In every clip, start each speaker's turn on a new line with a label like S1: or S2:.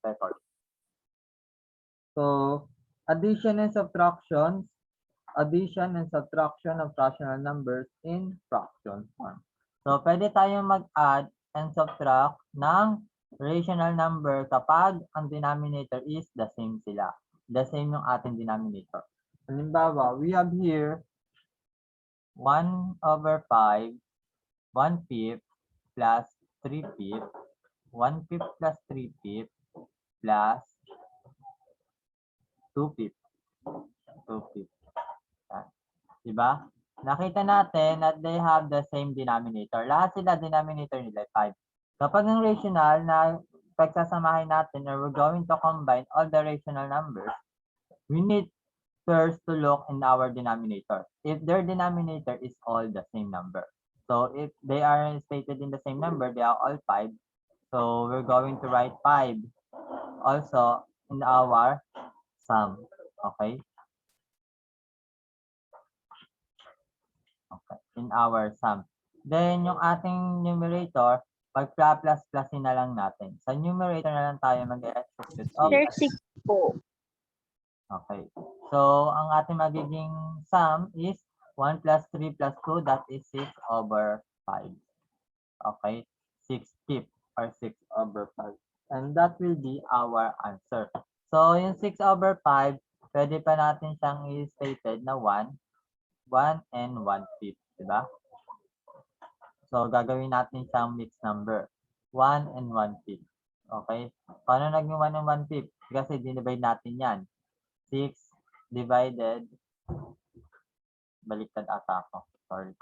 S1: record. So, addition and subtraction of rational numbers in fraction form. So, pwede tayong mag-add and subtract ng rational number kapag ang denominator is the same sila. The same yung ating denominator. Halimbawa, we have here 1/5, 1/5 plus 3/5, 1/5 plus 3/5 plus 2/5. 2/5. Diba? Nakita natin that they have the same denominator. Lahat sila denominator nila 5. Kapag ang rational na pagsasamahin natin or we're going to combine all the rational numbers, we need first to look in our denominator. If their denominator is all the same number. So if they are stated in the same number, they are all 5. So we're going to write 5 also in our sum. Okay? Okay, in our sum. Then, yung ating numerator, pag-plus-plusin na lang natin. Sa numerator na lang tayo mag-execute of.
S2: 36 po.
S1: Okay. So, ang ating magiging sum is 1 plus 3 plus 2, that is 6/5. Okay? 6/5 or 6/5. And that will be our answer. So, yung 6/5, pwede pa natin siyang i-stated na 1 and 1/5, diba? So, gagawin natin siyang mixed number. 1 and 1/5. Okay? Paano naging 1 and 1/5? Kasi dinivide natin yan. 6 divided, baliktad ata ako. Sorry.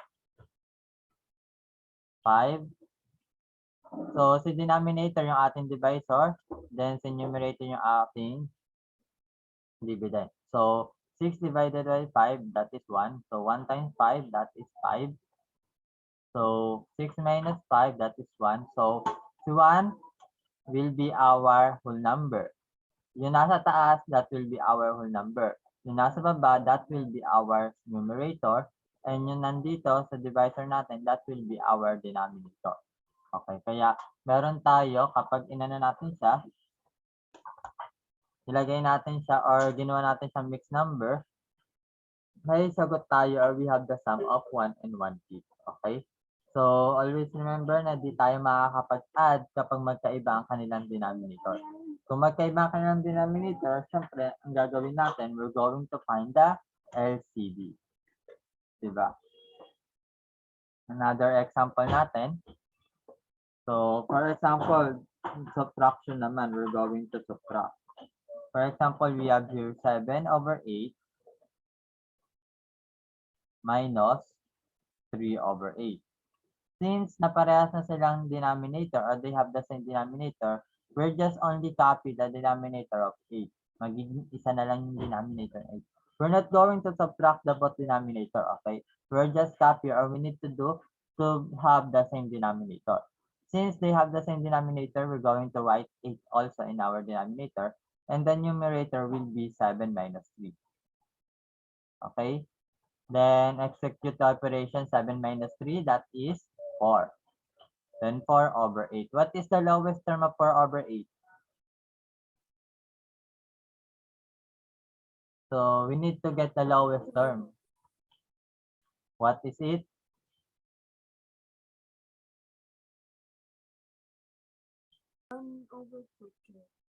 S1: 5. So, si denominator yung ating divisor. Then, si numerator yung ating dividend. So, 6 divided by 5, that is 1. So, 1 times 5, that is 5. So, 6 minus 5, that is 1. So, 1 will be our whole number. Yung nasa taas, that will be our whole number. Yung nasa baba, that will be our numerator. And yung nandito sa divisor natin, that will be our denominator. Okay, kaya meron tayo, kapag inano natin siya, ilagay natin siya or ginawa natin siya mixed number, may sagot tayo or we have the sum of 1 and 1/5. Okay? So, always remember na di tayo makakapag-add kapag magkaiba ang kanilang denominator. Kung magkaiba ang kanilang denominator, syempre, ang gagawin natin, we're going to find the LCD. Diba? Another example natin. So, for example, subtraction naman, we're going to subtract. For example, we have here 7/8 minus 3/8. Since naparehas na silang denominator or they have the same denominator, we're just only copy the denominator of 8. Magiging isa na lang yung denominator 8. We're not going to subtract the both denominator, okay? We're just copy or we need to do to have the same denominator. Since they have the same denominator, we're going to write 8 also in our denominator. And the numerator will be 7 minus 3. Okay? Then execute the operation 7 minus 3, that is 4. Then 4/8. What is the lowest term of 4/8? So we need to get the lowest term. What is it?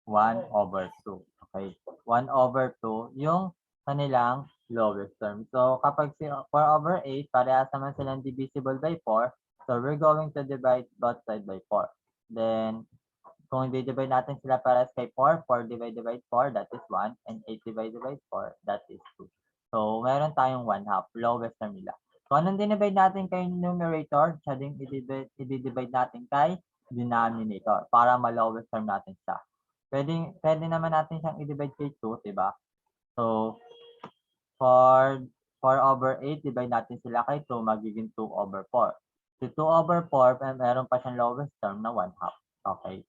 S1: One over two. Okay. 1/2 yung kanilang lowest term. So kapag 4/8, parehas naman silang divisible by 4. So we're going to divide both sides by 4. Then kung i-divide natin sila parehas kay 4, 4 divided by 4, that is 1. And 8 divided by 4, that is 2. So meron tayong 1/2, lowest term nila. Kung anong dinivide natin kay numerator, siya din i-divide natin kay denominator para ma-lowest term natin siya. Pwede naman natin siyang i-divide kay 2, diba? So, for 4/8, divide natin sila kay 2, magiging 2/4. Si 2/4, meron pa siyang lowest term na 1/2. Okay?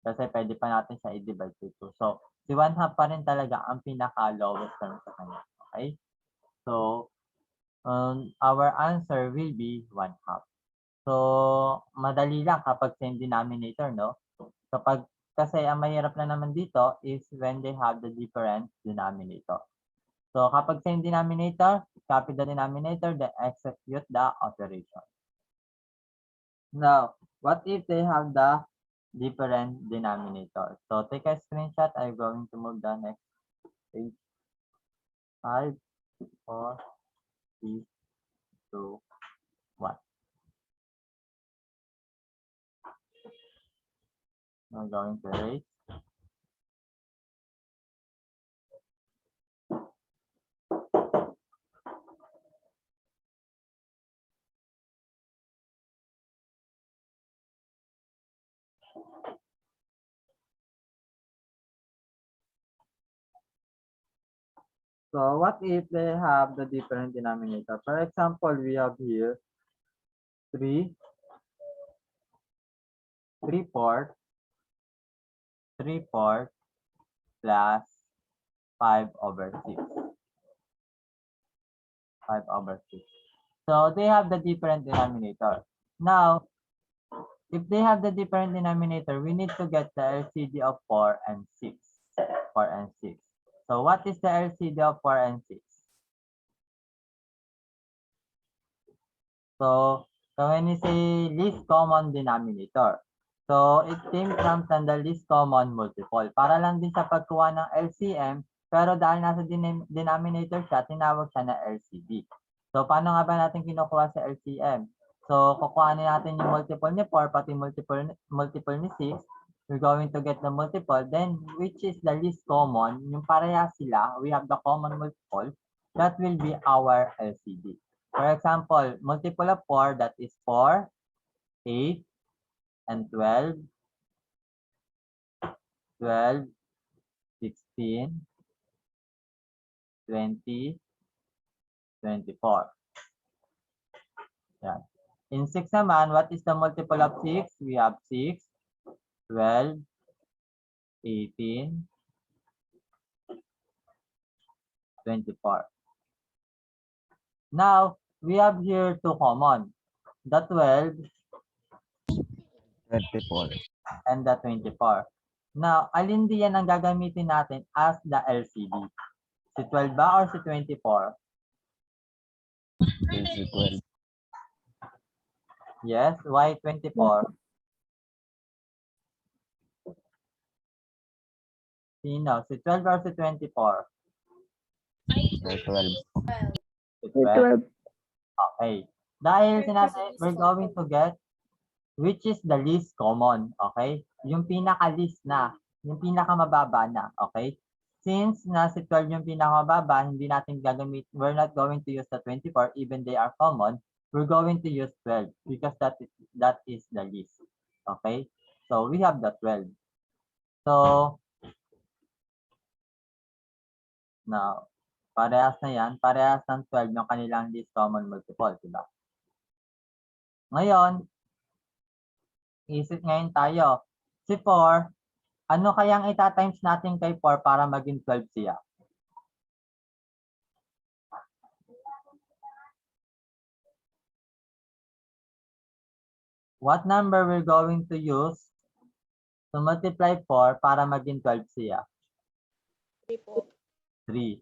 S1: Kasi pwede pa natin siya i-divide kay 2. So, si 1/2 pa rin talaga ang pinaka-lowest term sa kanya. Okay? So, our answer will be 1/2. So, madali lang kapag same denominator, no? Kapag Kasi ang mahirap na naman dito is when they have the different denominator. So kapag same denominator, copy the denominator, then execute the operation. Now, what if they have the different denominator? So take a screenshot. I'm going to move the next page. 5, 4, 3, 2, 1. I'm going to erase. So what if they have the different denominator? For example, we have here 3, 3/4, 3/4 plus 5/6. 5/6. So they have the different denominator. Now, if they have the different denominator, we need to get the LCD of 4 and 6. 4 and 6. So what is the LCD of 4 and 6? So when you say least common denominator, so it came from the least common multiple. Para lang din sa pagkuha ng LCM, pero dahil nasa denominator siya, tinawag siya na LCD. So paano nga ba natin kinukuha sa LCM? So kukuhanin natin yung multiple ni 4, pati multiple ni 6. We're going to get the multiple. Then which is the least common, yung parehas sila, we have the common multiple, that will be our LCD. For example, multiple of 4, that is 4, 8, and 12, 12, 16, 20, 24. Yan. In 6 naman, what is the multiple of 6? We have 6, 12, 18, 24. Now, we have here 2 common. The 12
S2: 24.
S1: and the 24. Now, alin diyan ang gagamitin natin as the LCD? Si 12 ba or si 24?
S2: Is 12.
S1: Yes, why 24? Sino? Si 12 or si 24?
S2: 12.
S1: Si 12. Okay. Dahil sinabi, we're going to get which is the least common. Okay? Yung pinaka-least na. Yung pinaka-mababa na. Okay? Since na si 12 yung pinaka-mababa, hindi natin gagamit, we're not going to use the 24 even they are common. We're going to use 12 because that is the least. Okay? So, we have the 12. So, now, parehas na yan. Parehas ng 12 yung kanilang least common multiple. Diba? Ngayon, isip ngayon tayo. Si 4, ano kayang itatimes natin kay 4 para maging 12 siya? What number we're going to use to multiply 4 para maging 12 siya?
S3: 3 po.
S1: 3.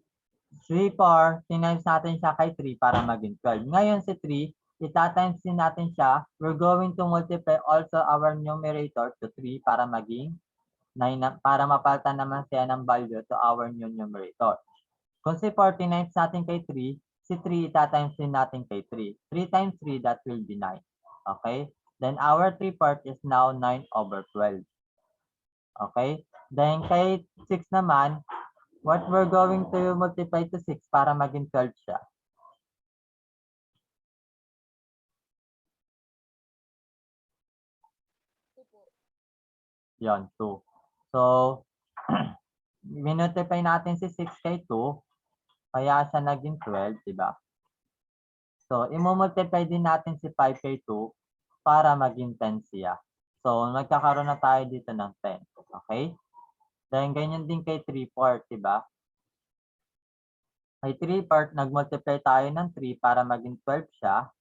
S1: 3, 4, tinimes natin siya kay 3 para maging 12. Ngayon si 3, itatimes din natin siya. We're going to multiply also our numerator to 3 para maging 9, para mapalitan naman siya ng value to our new numerator. Kung si 4 tinimes natin kay 3, si 3 itatimes din natin kay 3. 3 times 3, that will be 9. Okay? Then our 3/4 is now 9/12. Okay? Then kay 6 naman, what we're going to multiply to 6 para maging 12 siya? Yan, 2. So, minultiply natin si 6 kay 2, kaya siya naging 12, diba? So, imumultiply din natin si 5 kay 2 para maging 10 siya. So, magkakaroon na tayo dito ng 10. Okay? Then, ganyan din kay 3/4, diba? Kay 3/4, nag-multiply tayo ng 3 para maging 12 siya.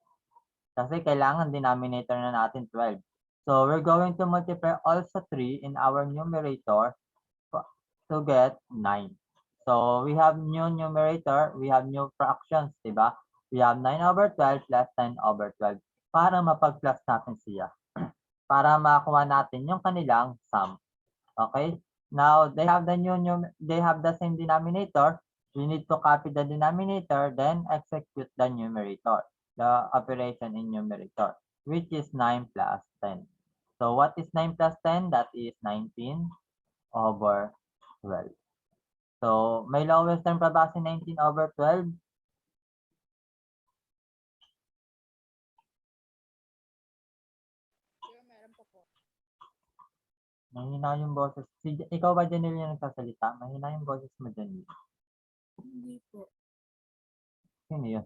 S1: Kasi kailangan denominator na natin 12. So we're going to multiply also 3 in our numerator to get 9. So we have new numerator, we have new fractions, diba? We have 9 over 12 plus 10 over 12 para mapag-plus natin siya. Para makuha natin yung kanilang sum. Okay? Now, they have the same denominator. We need to copy the denominator, then execute the numerator, the operation in numerator, which is 9 plus 10. So what is 9 plus 10? That is 19 over 12. So, may lowest term pa ba si 19 over 12?
S3: Sure, meron po.
S1: Mahina yung boses. Ikaw ba, Janelle, yung nagsasalita? Mahina yung boses mo, Janelle.
S3: Hindi po.
S1: Sino yun?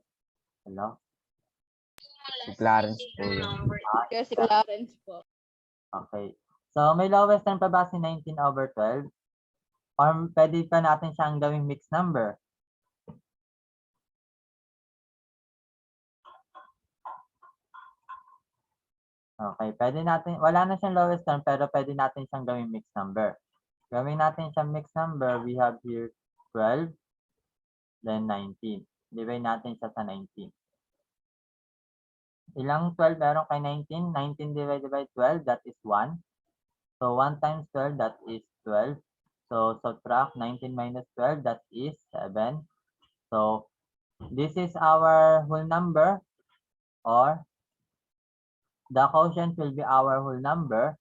S1: Hello?
S2: Si Clarence po yun.
S3: Kaya si Clarence po.
S1: Okay. So, may lowest term pa ba si 19 over 12? Or pwede pa natin siyang gawing mixed number? Okay, pwede natin, wala na siyang lowest term, pero pwede natin siyang gawing mixed number. Gawin natin siyang mixed number, we have here 12, then 19. Divide natin siya sa 19. Ilang 12 meron kay 19? 19 divided by 12, that is 1. So 1 times 12, that is 12. So subtract 19 minus 12, that is 7. So this is our whole number, or the quotient will be our whole number.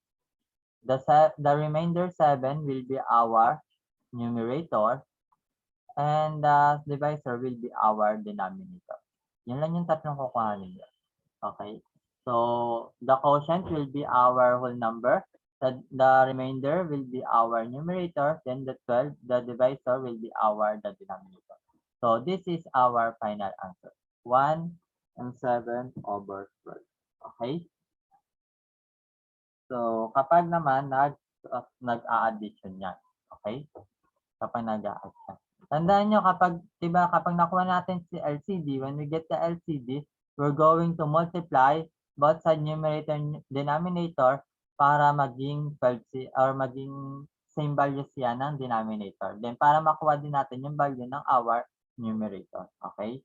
S1: The remainder 7 will be our numerator, and the divisor will be our denominator. Yun lang yung tatlong kukuhanin niyo. Okay. So the quotient will be our whole number. The remainder will be our numerator. Then the 12, the divisor will be the denominator. So this is our final answer. 1 and 7 over 12. Okay. So kapag naman nag-a-addition yan. Okay. Kapag nag-a-add yan. Tandaan nyo kapag nakuha natin si LCD, when we get the LCD, we're going to multiply both side numerator and denominator para maging 12 or maging same value siya ng denominator. Then para makuha din natin yung value ng our numerator. Okay?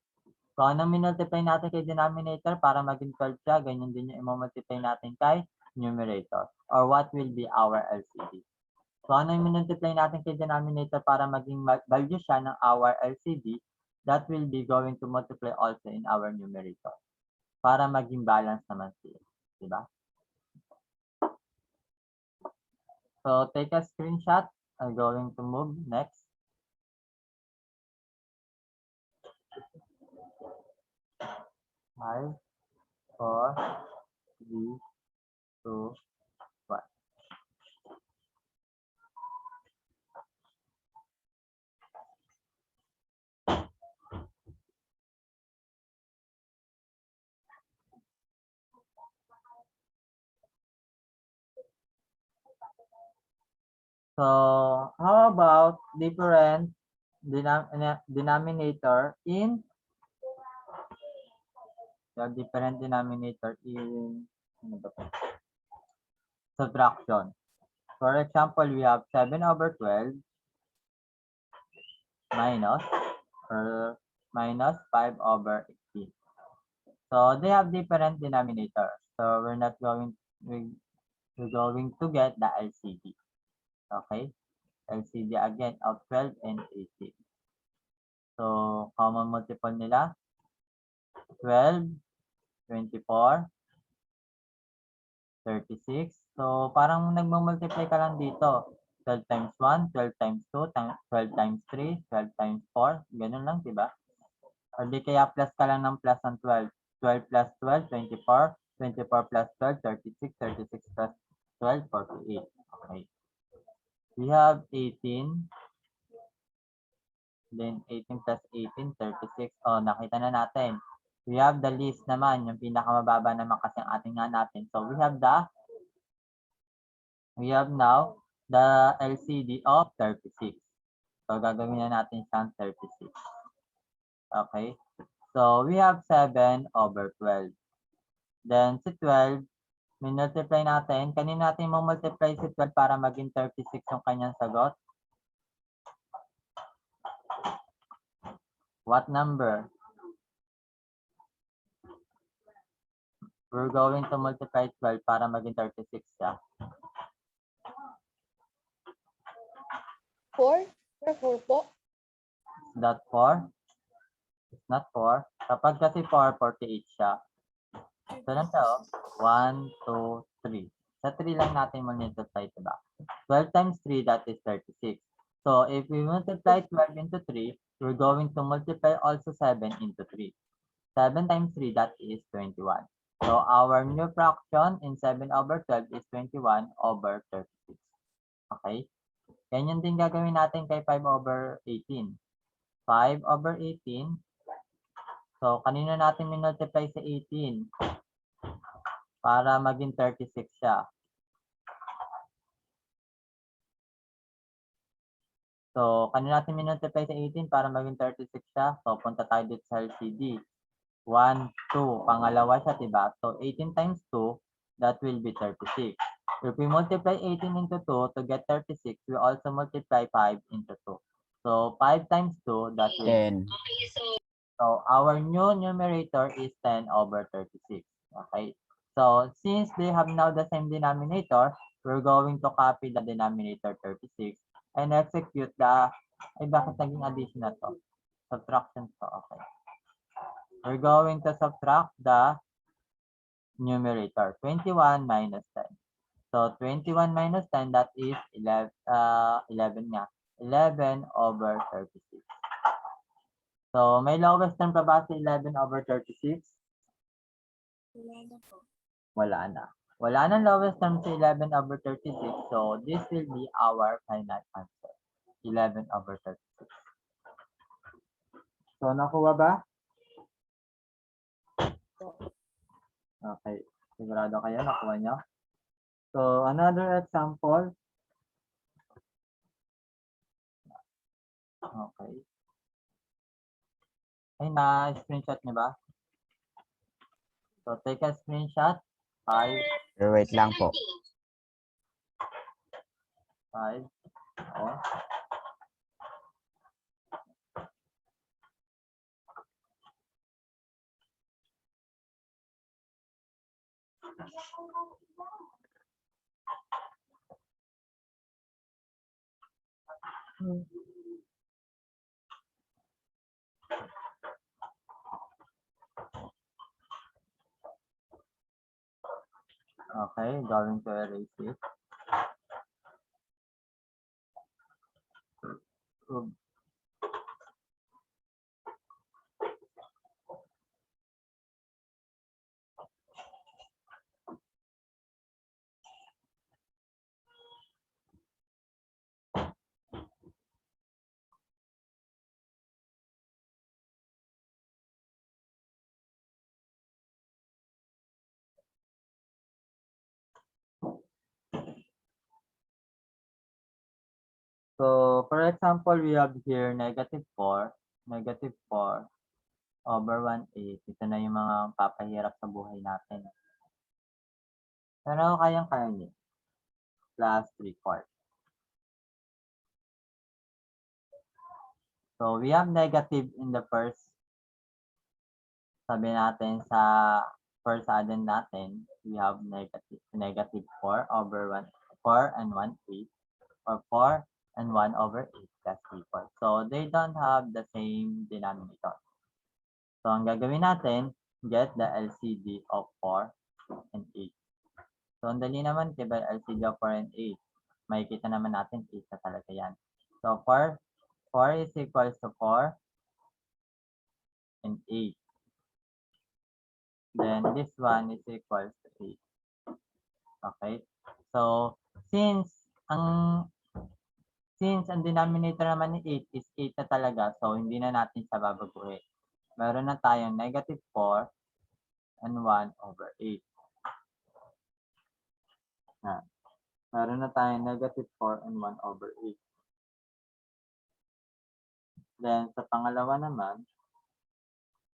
S1: So anong minultiply natin kay denominator para maging 12 siya, ganyan din yung i-multiply natin kay numerator. Or what will be our LCD? So ano yung minultiply natin kay denominator para maging value siya ng our LCD? That will be going to multiply also in our numerator para maging balance naman siya. Diba? So take a screenshot. I'm going to move next. Five, 4, 3, 2, 1. So how about different denominator in subtraction? For example, we have 7 over 12 minus 5 over 18. So they have different denominators. So we're going to get the LCD. Okay? LCD again of 12 and 18. So common multiple nila 12, 24, 36. So parang nagmumultiply ka lang dito. 12 times 1, 12 times 2, 12 times 3, 12 times 4. Ganun lang, diba? Or di kaya plus ka lang ng plus ng 12. 12 plus 12, 24. 24 plus 12, 36. 36 plus 12, 48. Okay. We have 18. Then 18 plus 18, 36. Oh, nakita na natin. We have the least naman, yung pinakamababa naman kasi ang ating nga natin. So we have now the LCD of 36. So gagawin na natin siyang 36. Okay. So we have 7 over 12. Then si 12, Minultiply natin. Kanino natin multiply si 12 para maging 36 yung kanyang sagot? What number? We're going to multiply 12 para maging 36 siya.
S3: 4? Sir, 4 po.
S1: Is that 4? It's not 4. Kapag kasi 4, 48 siya. So lang siya, 1, 2, 3. Sa 3 lang natin multiply, diba? 12 times 3, that is 36. So if we multiply 12 into 3, we're going to multiply also 7 into 3. 7 times 3, that is 21. So our new fraction in 7 over 12 is 21 over 36. Okay? Ganyan din gagawin natin kay 5 over 18. 5 over 18. So, kanino natin minultiply sa 18? Para maging 36 siya. So, kanino natin minultiply sa 18 para maging 36 siya? So, punta tayo dito sa LCD. 1, 2. Pangalawa siya, diba? So, 18 times 2, that will be 36. If we multiply 18 into 2 to get 36, we also multiply 5 into 2. So, 5 times 2, that will be
S2: 10.
S1: So, our new numerator is 10 over 36. Okay? So, since they have now the same denominator, we're going to copy the denominator 36 and execute the, ay bakit naging addition na to? Subtraction to, okay. We're going to subtract the numerator, 21 minus 10. So, 21 minus 10, that is 11 nga. 11 over 36. So, may lowest term pa ba sa 11 over 36?
S3: Wala na po.
S1: Wala na. Wala nang lowest term sa 11 over 36. So, this will be our final answer. 11 over 36. So, nakuha ba? Okay. Sigurado kayo, nakuha nyo? So, another example. Okay. Ay, na-screenshot nyo ba? So, take a screenshot. 5,
S2: Pero wait lang po.
S1: 5. Oh. Okay, going to erase it. So, for example, we have here negative 4 over 1/8. Ito na yung mga papahirap sa buhay natin. Pero kayang-kaya niyo. Plus 3/4. So, we have negative in the first. Sabi natin sa first addend natin, we have negative 4 over 4 and 1/8. Or 4 and 1 over 8 plus 3/4. So, they don't have the same denominator. So, ang gagawin natin, get the LCD of 4 and 8. So, ang dali naman, diba, LCD of 4 and 8. Makikita naman natin, 8 na talaga yan. So, 4 is equals to 4 and 8. Then, this one is equals to 8. Okay? So, since ang denominator naman ni 8 is 8 na talaga, so hindi na natin siya babaguhin. Meron na tayong negative 4 and 1 over 8. Meron na tayong negative 4 and 1 over 8. Then, sa pangalawa naman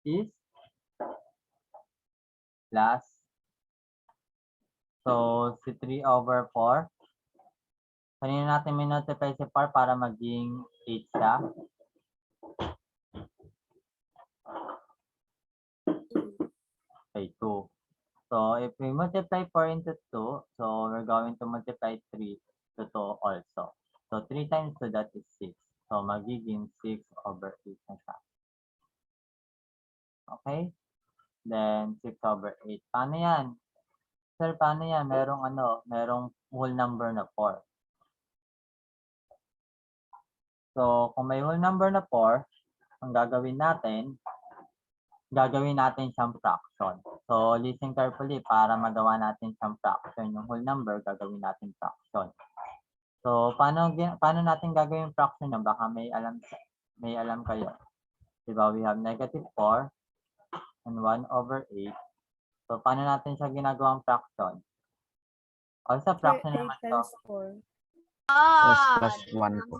S1: is plus So, si 3 over 4. Kanina natin minultiply si 4 para maging 8 siya. Okay, 2. So, if we multiply 4 into 2, so we're going to multiply 3 to 2 also. So, 3 times 2, that is 6. So, magiging 6 over 8 na siya. Okay? Then, 6 over 8. Paano yan? Sir, paano yan? Merong whole number na 4. So, kung may whole number na 4, ang gagawin natin siyang fraction. So, listen carefully para magawa natin siyang fraction. Yung whole number, gagawin natin fraction. So, paano natin gagawin fraction yun? Baka may alam kayo. Diba, we have negative 4 and 1 over 8. So, paano natin siya ginagawang fraction? O sa fraction
S3: 8
S1: naman to.
S3: times 4.
S2: Plus 1 po.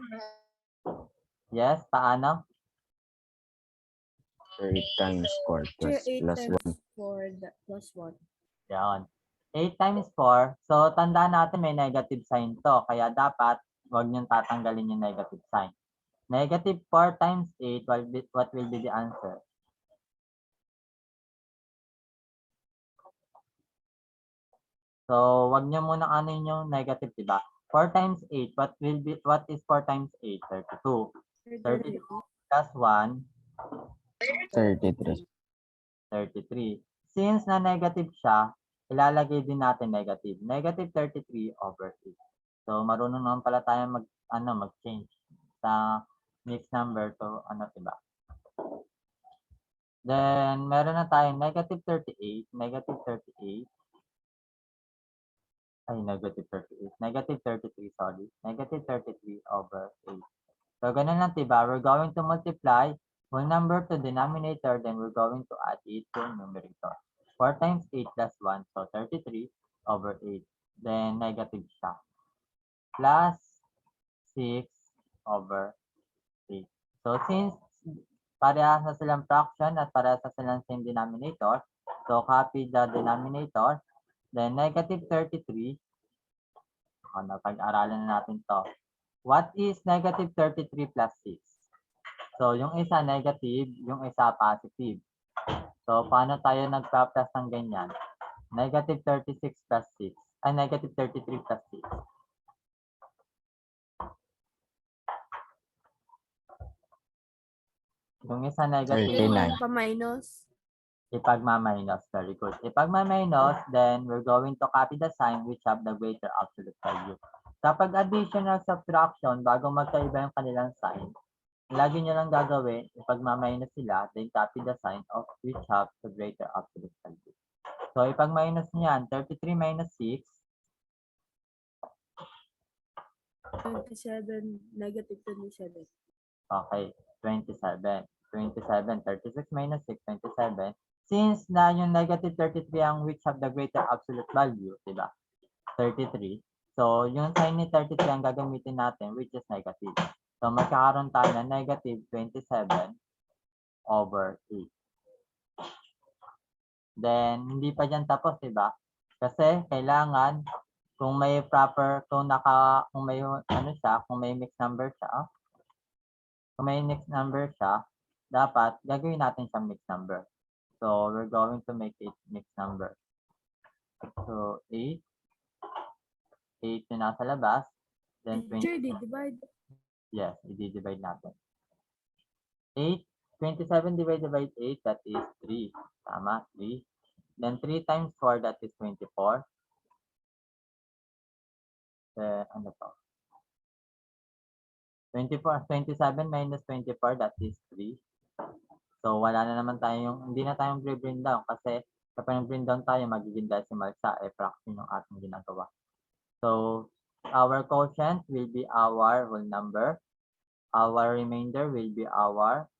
S1: Yes, paano?
S2: 8 times 4 plus
S3: 8
S2: plus
S3: times
S2: 1.
S3: 4 plus 1.
S1: Yan. 8 times 4. So, tandaan natin may negative sign to. Kaya dapat, huwag niyong tatanggalin yung negative sign. Negative 4 times 8, what will be the answer? So, wag niyo muna anuin yung negative, diba? 4 times 8, what is 4 times 8? 32. 32 plus 1,
S2: 33.
S1: 33. Since na negative siya, ilalagay din natin negative. Negative 33 over 8. So, marunong naman pala tayo mag-change sa mixed number to diba? Then, meron na tayong negative 38, negative 38. Ay, negative 38. Negative 33, sorry. Negative 33 over 8. So, ganun lang, diba? We're going to multiply whole number to denominator, then we're going to add 8 to numerator. 4 times 8 plus 1, so 33 over 8. Then, negative siya. Plus 6 over 8. So, since parehas na silang fraction at parehas na silang same denominator, so copy the denominator. Then, negative 33. Napag-aralan na natin to. What is negative 33 plus 6? So, yung isa negative, yung isa positive. So, paano tayo nagpa-plus ng ganyan? Negative 36 plus 6. Ay, negative 33 plus 6. Yung isa negative.
S2: 39.
S3: Pa-minus.
S1: Ipagma-minus. Very good. Ipagma-minus, then we're going to copy the sign which have the greater absolute value. Kapag additional subtraction, bago magkaiba yung kanilang sign, lagi nyo lang gagawin, ipagma-minus sila, then copy the sign of which have the greater absolute value. So, ipag-minus nyo yan, 33 minus 6.
S3: 27, negative 27.
S1: Okay, 27. 27, 36 minus 6, 27. Since na yung negative 33 ang which have the greater absolute value, diba? 33. So, yung sign ni 33 ang gagamitin natin, which is negative. So, magkakaroon tayo ng negative 27 over 8. Then, hindi pa dyan tapos, diba? Kasi, kailangan, kung may proper, kung may mixed number siya, dapat gagawin natin siyang mixed number. So, we're going to make it mixed number. So, 8 yung nasa labas. Then, 20.
S3: Divide.
S1: Yes, i-divide natin. 8, 27 divided by 8, that is 3. Tama, 3. Then, 3 times 4, that is 24. Ano to? 27 minus 24, that is 3. So, wala na naman hindi na tayong bring down kasi kapag bring down tayo, magiging decimal siya, fraction yung ating ginagawa. So, our quotient will be our whole number. Our remainder will be our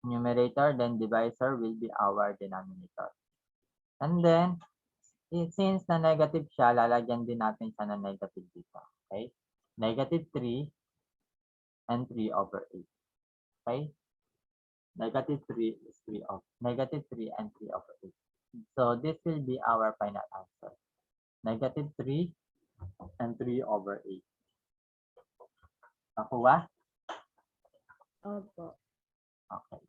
S1: numerator, then divisor will be our denominator. And then, since na negative siya, lalagyan din natin siya ng negative dito. Okay? Negative 3 and 3 over 8. Okay? Negative 3 and 3 over 8. So this will be our final answer. Negative 3 and 3/8. Nakuha?
S3: Opo.
S1: Okay.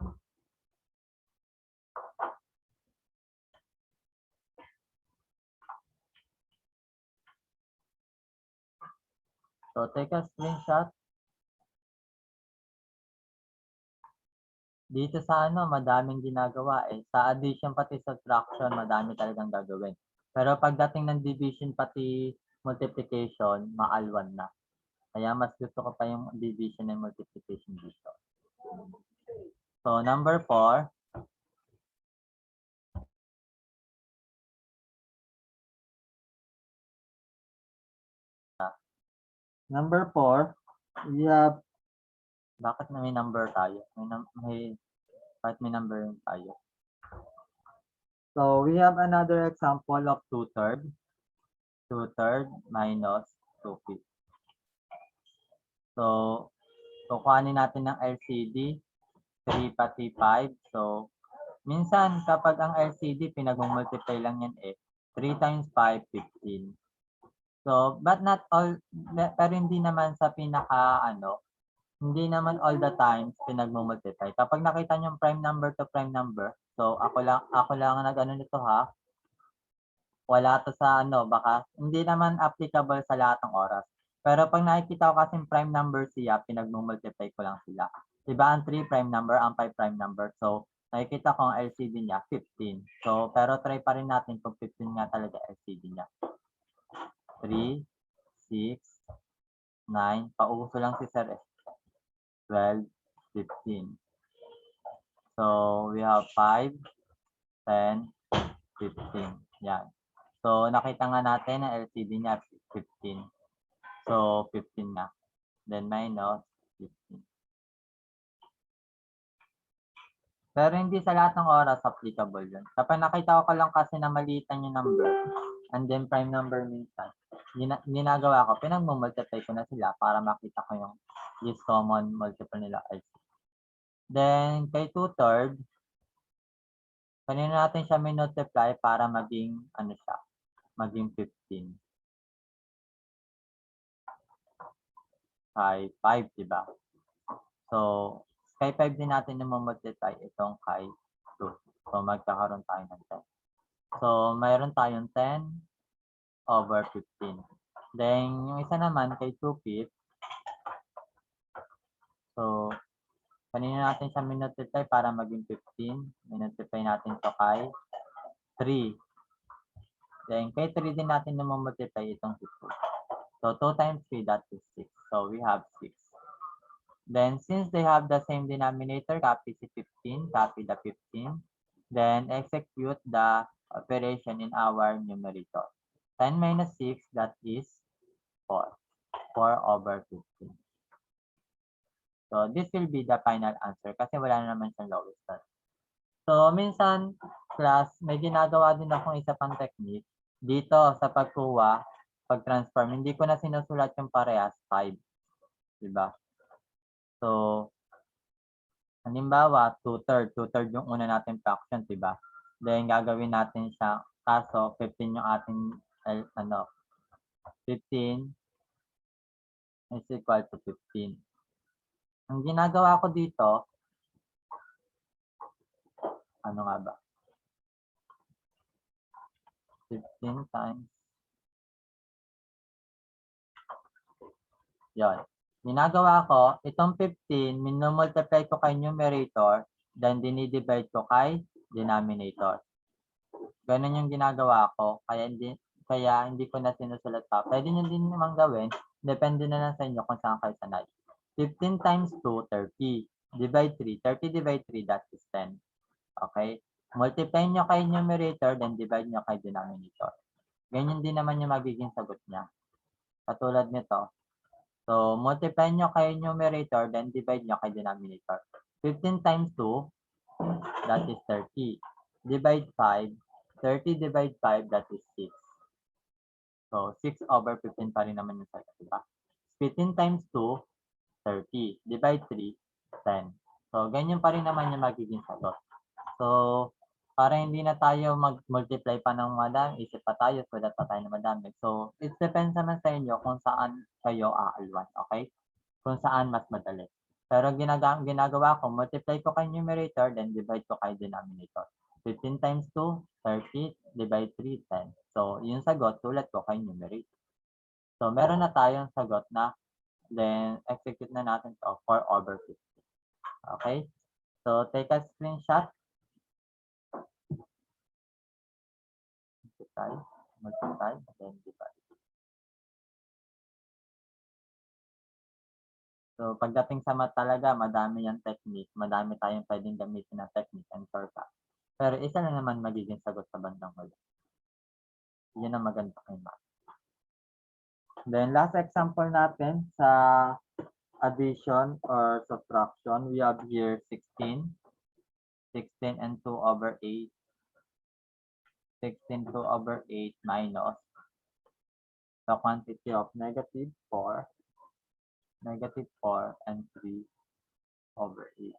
S1: So take a screenshot. Dito sa madaming ginagawa eh. Sa addition pati subtraction, madami talagang gagawin. Pero pagdating ng division pati multiplication, maalwan na. Kaya mas gusto ko pa yung division and multiplication dito. So number 4. Number 4, we have, bakit na may number tayo? Bakit may number rin tayo? So we have another example of 2/3. 2/3 minus 2/5. So, kukuhanin natin ng LCD, 3 pati 5. So, minsan kapag ang LCD pinag-multiply lang yan eh, 3 times 5, 15. So, but not all, pero hindi naman sa hindi naman all the times pinag-multiply. Kapag nakita niyo prime number to prime number, so ako lang nag-ano nito ha, wala to sa baka hindi naman applicable sa lahat ng oras. Pero pag nakikita ko kasing prime number siya, pinag-multiply ko lang sila. Diba ang 3 prime number, ang 5 prime number. So, nakikita ko ang LCD niya, 15. So, pero try pa rin natin kung 15 nga talaga LCD niya. 3, 6, 9, pauso lang si Sir 12, 15. So, we have 5, 10, 15. Yan. So, nakita nga natin na LCD niya 15. So, 15 na. Then, minus 15. Pero hindi sa lahat ng oras applicable yun. Kapag nakita ko lang kasi na maliitan yung number, and then prime number minsan, ginagawa ko, pinag-multiply ko na sila para makita ko yung least common multiple nila. Then, kay 2/3, kanina natin siya minultiply para maging, maging 15. Kay 5, diba? So, kay 5 din natin multiply itong kay 2. So, magkakaroon tayo ng 10. So, mayroon tayong 10/15. Then, yung isa naman kay 2/5. So, kanina natin siya minultiply para maging 15. Minultiply natin to kay 3. Then, kay 3 din natin multiply itong 2. So, 2 times 3, that is 6. So, we have 6. Then, since they have the same denominator, copy si 15, copy the 15. Then, execute the operation in our numerator. 10 minus 6, that is 4. 4/15. So, this will be the final answer kasi wala na naman siyang lowest term. So, minsan, class, may ginagawa din akong isa pang technique. Dito, sa pagkuha, pag-transform, hindi ko na sinusulat yung parehas, 5. Diba? So, halimbawa, 2/3. 2/3 yung una natin fraction, diba? Then, gagawin natin siya, kaso, 15 yung ating, 15 is equal to 15. Ang ginagawa ko dito, ano nga ba? 15 times. Yon. Ginagawa ko, itong 15, minumultiply ko kay numerator, then dinidivide ko kay denominator. Ganun yung ginagawa ko, kaya hindi ko na sinusulat pa. Pwede nyo din naman gawin, depende na lang sa inyo kung saan kayo sanay. 15 times 2, 30. Divide 3. 30 divide 3, that is 10. Okay? Multiply nyo kay numerator, then divide nyo kay denominator. Ganyan din naman yung magiging sagot niya. Katulad nito. So, multiply nyo kay numerator, then divide nyo kay denominator. 15 times 2, that is 30. Divide 5. 30 divide 5, that is 6. So, 6/15 pa rin naman yung sagot, diba? 15 times 2, 30. Divide 3, 10. So, ganyan pa rin naman yung magiging sagot. So, para hindi na tayo mag-multiply pa ng madami, isip pa tayo, sulat pa tayo ng madami. So, it depends naman sa inyo kung saan kayo aalwan, okay? Kung saan mas madali. Pero ginagawa ko, multiply ko kay numerator, then divide ko kay denominator. 15 times 2, 30, divide 3, 10. So, yung sagot, sulat ko kay numerator. So, meron na tayong sagot na, then execute na natin to 4 over 50. Okay? So, take a screenshot. Multiply, then divide. So, pagdating sa math talaga, madami yung technique. Madami tayong pwedeng gamitin na technique and shortcut. Pero isa lang naman magiging sagot sa bandang huli. Yun ang maganda kay math. Then, last example natin sa addition or subtraction, we have here 16. 16 and 2 over 8. 16 2 over 8 minus the quantity of negative 4 and 3 over 8.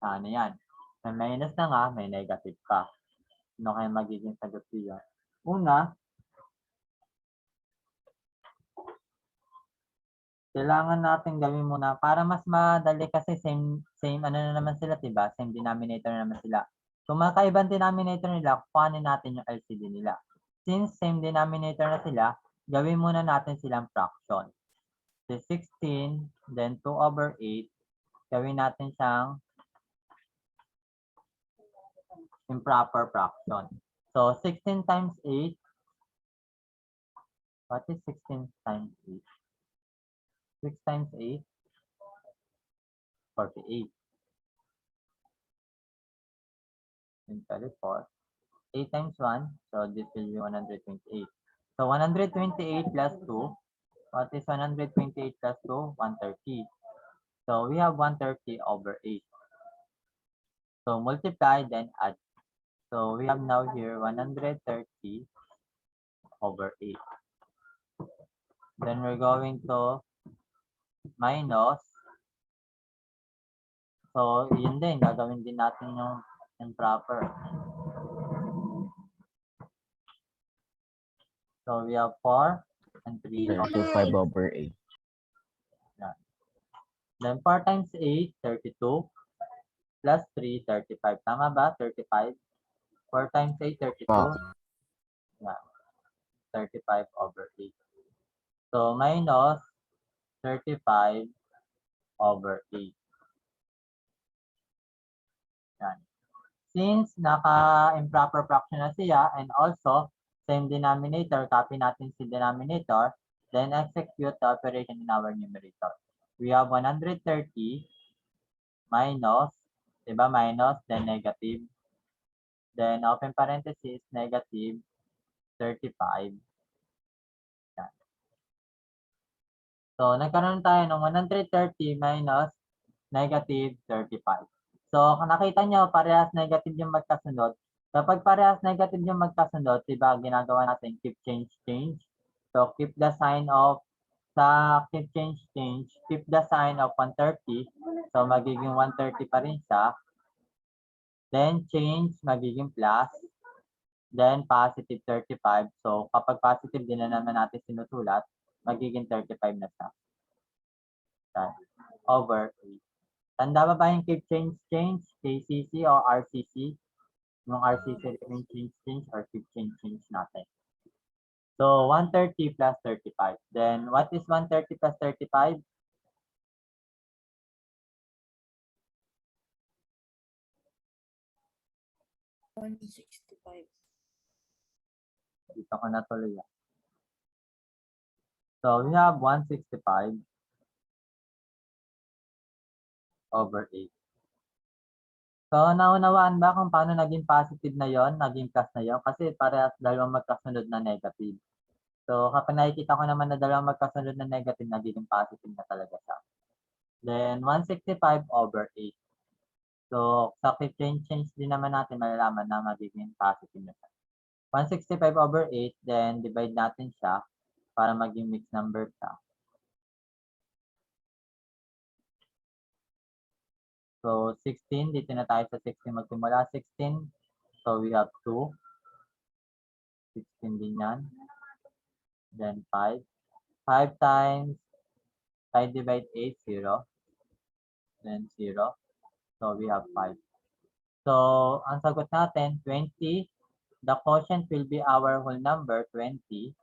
S1: Ano yan? May minus na nga, may negative pa. Ano kaya magiging sagot diyan? Una, kailangan natin gawin muna para mas madali kasi same ano na naman sila, diba? Same denominator na naman sila. Kung makaibang denominator nila, kuhanin natin yung LCD nila. Since same denominator na sila, gawin muna natin silang fraction. So 16, then 2 over 8, gawin natin siyang improper fraction. So 16 times 8, what is 16 times 8? 6 times 8, 48. And 34. 8 times 1, so this will be 128. So 128 plus 2, what is 128 plus 2? 130. So we have 130 over 8. So multiply, then add. So we have now here 130 over 8. Then we're going to minus. So yun din, gagawin din natin yung improper. So we have 4 and 3 over
S2: 35 over 8.
S1: yeah. Then 4 times 8, 32. Plus 3, 35. Tama ba? 35. 4 times 8, 32.
S2: Wow.
S1: Yeah. 35 over 8. So minus 35 over 8. Yan. Since naka-improper fraction na siya and also same denominator, copy natin si denominator, then execute the operation in our numerator. We have 130 minus, diba minus, then negative, then open parenthesis, negative 35. Yan. So, nagkaroon tayo ng 130 minus negative 35. So, nakita nyo, parehas negative yung magkasunod. Kapag parehas negative yung magkasunod, diba, ginagawa natin keep change, change. So, keep the sign of, sa keep change, change, keep the sign of 130. So, magiging 130 pa rin siya. Then, change, magiging plus. Then, positive 35. So, kapag positive, din na naman natin sinusulat, magiging 35 na siya. Over 8. Tanda ba yung keep change, change? KCC o RCC? Yung RCC rin change, change or keep change, change natin. So, 130 plus 35. Then, what is 130 plus 35?
S3: 165.
S1: Dito ko na tuloy. So, we have 165 over 8. So, naunawaan ba kung paano naging positive na yon, naging plus na yon? Kasi parehas dalawang magkasunod na negative. So, kapag nakikita ko naman na dalawang magkasunod na negative, nagiging positive na talaga siya. Then, 165 over 8. So, sa change din naman natin malalaman na magiging positive na siya. 165 over 8, then divide natin siya para maging mixed number siya. So, 16, dito na tayo sa 16 magsimula. 16, so we have 2. 16 din yan. Then 5. 5 times 5 divide 8, 0. Then 0. So, we have 5. So, ang sagot natin, 20. The quotient will be our whole number, 20.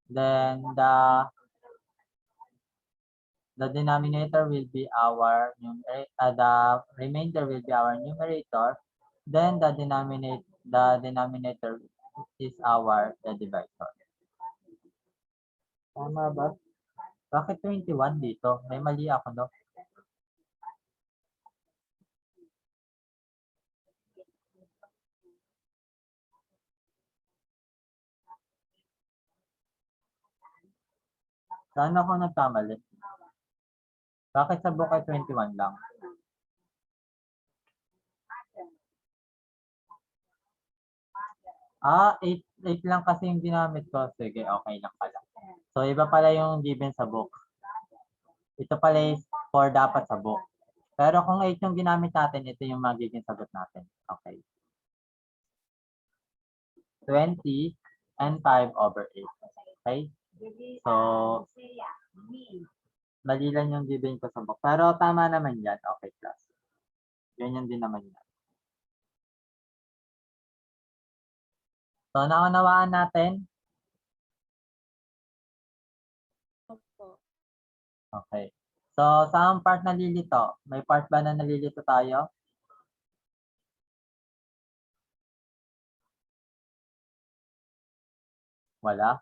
S1: Then, the denominator will be our the remainder will be our numerator. Then the denominator is the divisor. Tama ba? Bakit 21 dito? May mali ako, no? Saan ako nagkamali? Bakit sa book ay 21 lang? Ah, 8 lang kasi yung ginamit ko. Sige, okay lang pala. So, iba pala yung given sa book. Ito pala is 4 dapat sa book. Pero kung 8 yung ginamit natin, ito yung magiging sagot natin. Okay. 20 and 5 over 8. Okay? So, mali lang yung given ko sa book. Pero tama naman yan. Okay, class. Ganyan din naman yan. So, naunawaan natin.
S3: Opo.
S1: Okay. So, saan part nalilito? May part ba na nalilito tayo? Wala.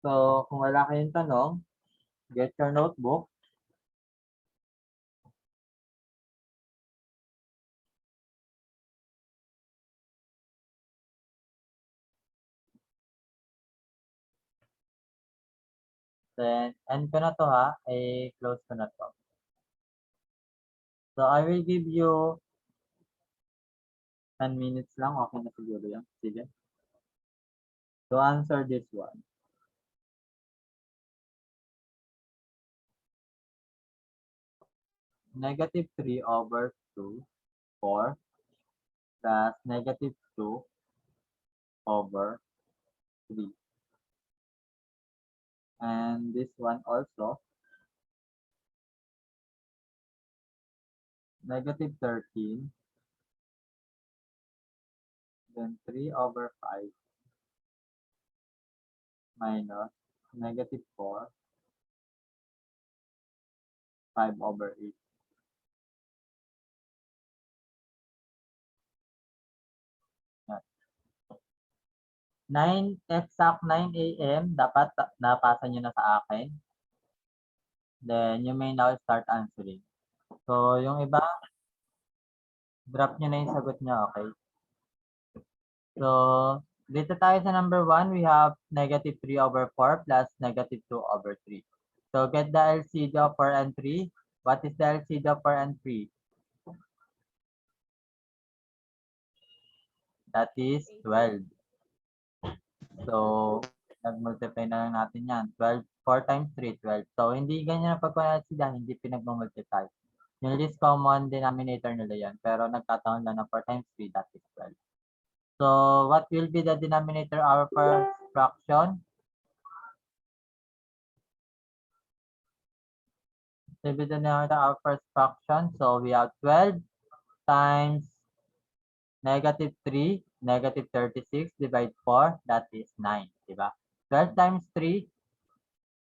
S1: So, kung wala kayong tanong, get your notebook. Then, end ko na to ha. Close ko na to. So, I will give you 10 minutes lang. Okay na siguro yan. Sige. To answer this one. Negative 3 over 2, 4, plus negative 2 over 3. And this one also, negative 13, then 3 over 5, minus negative 4, 5 over 8. Yan. 9 a.m. dapat napasa nyo na sa akin. Then, you may now start answering. So, yung iba, drop nyo na yung sagot nyo, okay? So, dito tayo sa number 1, we have negative 3 over 4 plus negative 2 over 3. So, get the LCD of 4 and 3. What is the LCD of 4 and 3? That is 12. So, nag-multiply na lang natin yan. 12, 4 times 3, 12. So, hindi ganyan ang pagkakasida, hindi pinag-multiply. Yung least common denominator nila yan. Pero nagkataon lang na 4 times 3, that is 12. So, what will be the denominator of our first fraction? So, the denominator of our first fraction. So, we have 12 times negative 3, negative 36, divide 4, that is 9. Diba? 12 times 3,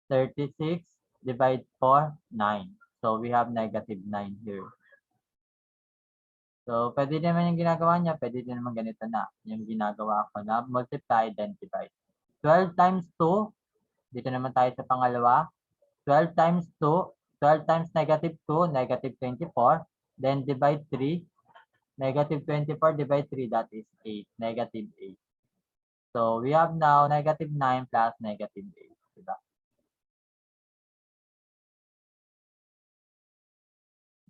S1: 36, divide 4, 9. So, we have negative 9 here. So, pwede naman yung ginagawa niya, pwede din naman ganito na. Yung ginagawa ko na, multiply, then divide. 12 times 2, dito naman tayo sa pangalawa. 12 times 2, 12 times negative 2, negative 24. Then divide 3. Negative 24 divide 3, that is 8. Negative 8. So, we have now negative 9 plus negative 8. Diba?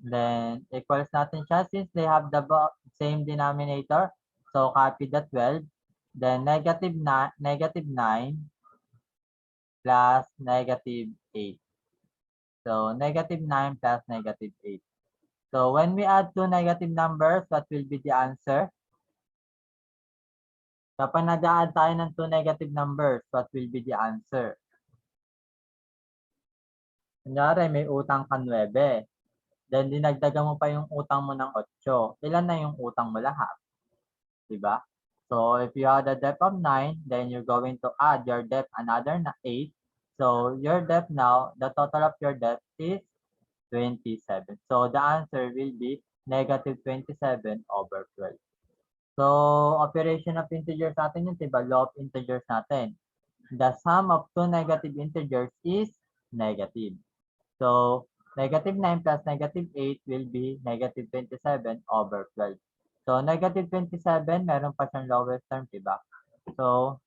S1: Then, equals natin siya since they have the same denominator. So, copy the 12. Then, negative 9 plus negative 8. So, negative 9 plus negative 8. So, when we add two negative numbers, what will be the answer? Kapag nag-add tayo ng two negative numbers, what will be the answer? Kunyari, may utang ka 9. Then, dinagdagan mo pa yung utang mo ng 8. Ilan na yung utang mo lahat? Diba? So, if you have a debt of 9, then you're going to add your debt another 8. So, your debt now, the total of your debt is 27. So, the answer will be negative 27 over 12. So, operation of integers natin yun, diba? Law of integers natin. The sum of two negative integers is negative. So, negative 9 plus negative 8 will be negative 27 over 12. So, negative 27, meron pa siyang lowest term, diba? So,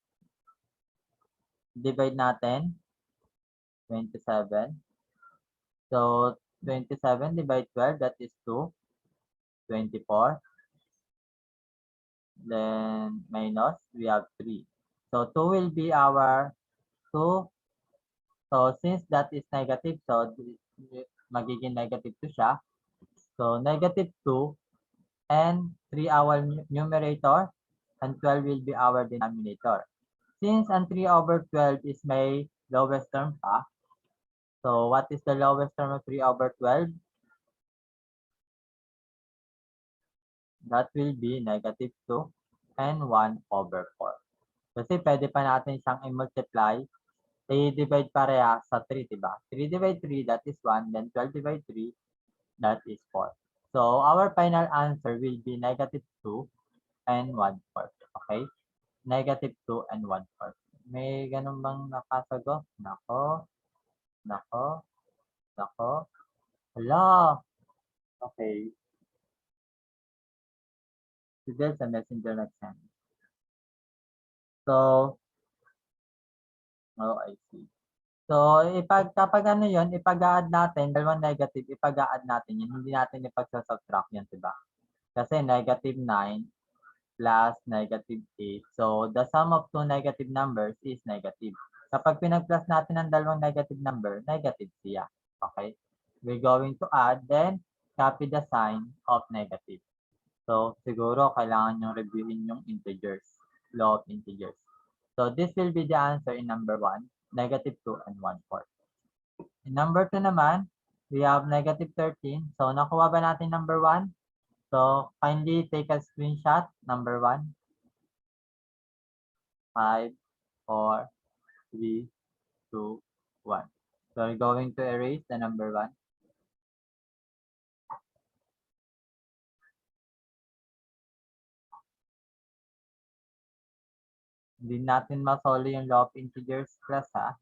S1: divide natin. 27. So, 27 divide 12, that is 2. 24. Then, minus, we have 3. So, 2 will be our 2. So, since that is negative, so, magiging negative 2 siya. So, negative 2 and 3 our numerator and 12 will be our denominator. Since ang 3 over 12 is may lowest term pa, so what is the lowest term of 3 over 12? That will be negative 2 and 1 over 4. Kasi pwede pa natin siyang i-multiply, i-divide pareha sa 3, diba? 3 divide 3, that is 1, then 12 divide 3, that is 4. So, our final answer will be negative 2 and 1/4. Okay? Negative 2 and 1/4. May ganun bang nakasagot? Nako. Nako. Nako. Hala. Okay. Si Del sa messenger nag-send. So, oh, I see. So, kapag ano yun, ipag-add natin, dalawang negative, ipag-add natin yun. Hindi natin ipag-subtract yun, diba? Kasi negative 9 plus negative 8. So, the sum of two negative numbers is negative. Kapag pinag-plus natin ang dalawang negative number, negative siya. Okay? We're going to add, then copy the sign of negative. So, siguro kailangan nyo reviewin yung integers, law of integers. So, this will be the answer in number 1, negative 2 and 1/4. In number 2 naman, we have negative 13. So, nakuha ba natin number 1? So, kindly take a screenshot, number 1. 5, 4, 3, 2, 1. So, we're going to erase the number 1. Hindi natin masolo yung law of integers class, ha?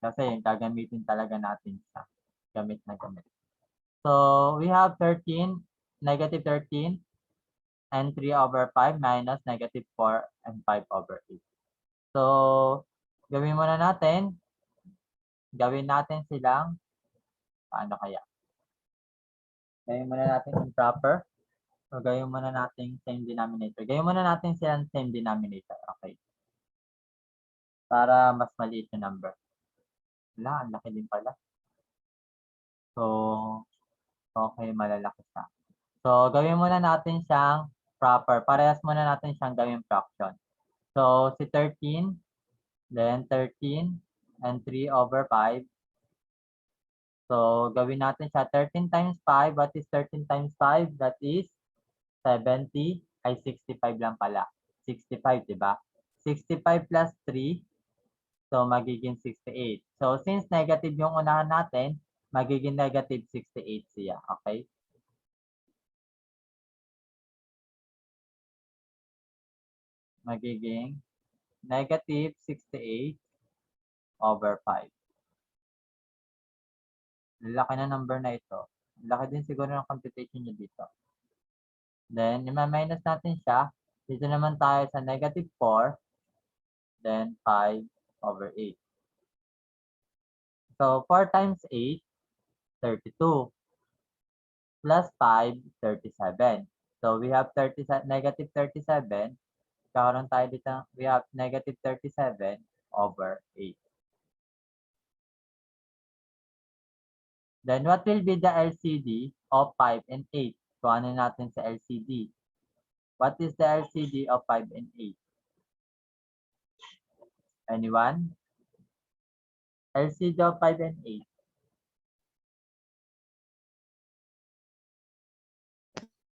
S1: Kasi yung gagamitin talaga natin sa gamit na gamit. So, we have 13, negative 13, and 3 over 5 minus negative 4 and 5 over 8. So, gawin muna natin. Gawin natin silang, paano kaya? Gawin muna natin improper. So, gawin muna natin same denominator. Gawin muna natin silang same denominator. Okay. Para mas maliit yung number. Wala, ang laki din pala. So, okay, malalaki siya. So, gawin muna natin siyang proper. Parehas muna natin siyang gawin fraction. So, si 13, then 13, and 3 over 5. So, gawin natin siya 13 times 5. What is 13 times 5? That is 70, ay 65 lang pala. 65, diba? 65 plus 3, so magiging 68. So, since negative yung unahan natin, magiging negative 68 siya. Okay? Magiging negative 68 over 5. Laki na number na ito. Laki din siguro ng computation niya dito. Then, i-minus natin siya. Dito naman tayo sa negative 4. Then, 5 over 8. So, 4 times 8, 32. plus 5, 37. So we have negative 37. Kakaroon tayo dito, we have negative 37 over 8. Then what will be the LCD of 5 and 8? Kuhanin natin sa LCD. What is the LCD of 5 and 8? Anyone? LCD of 5 and 8.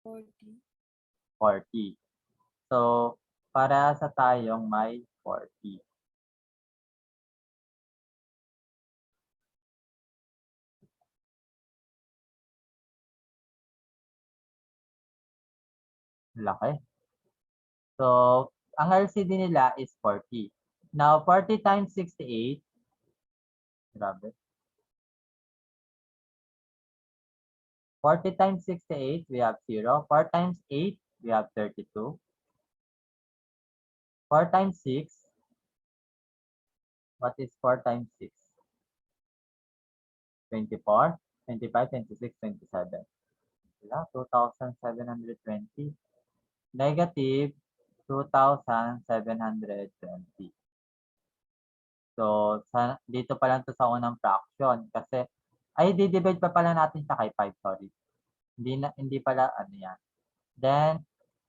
S3: 40.
S1: 40. So, para sa tayong may 40. Laki. So, ang LCD nila is 40. Now, 40 times 68. Grabe. 40 times 68, we have 0. 4 times 8, we have 32. 4 times 6. What is 4 times 6? 24, 25, 26, 27. Wala, 2,720. Negative 2,720. So, dito pa lang to sa unang fraction. Kasi, ay, di-divide pa pala natin siya kay 5, sorry. Hindi pala, ano yan. Then,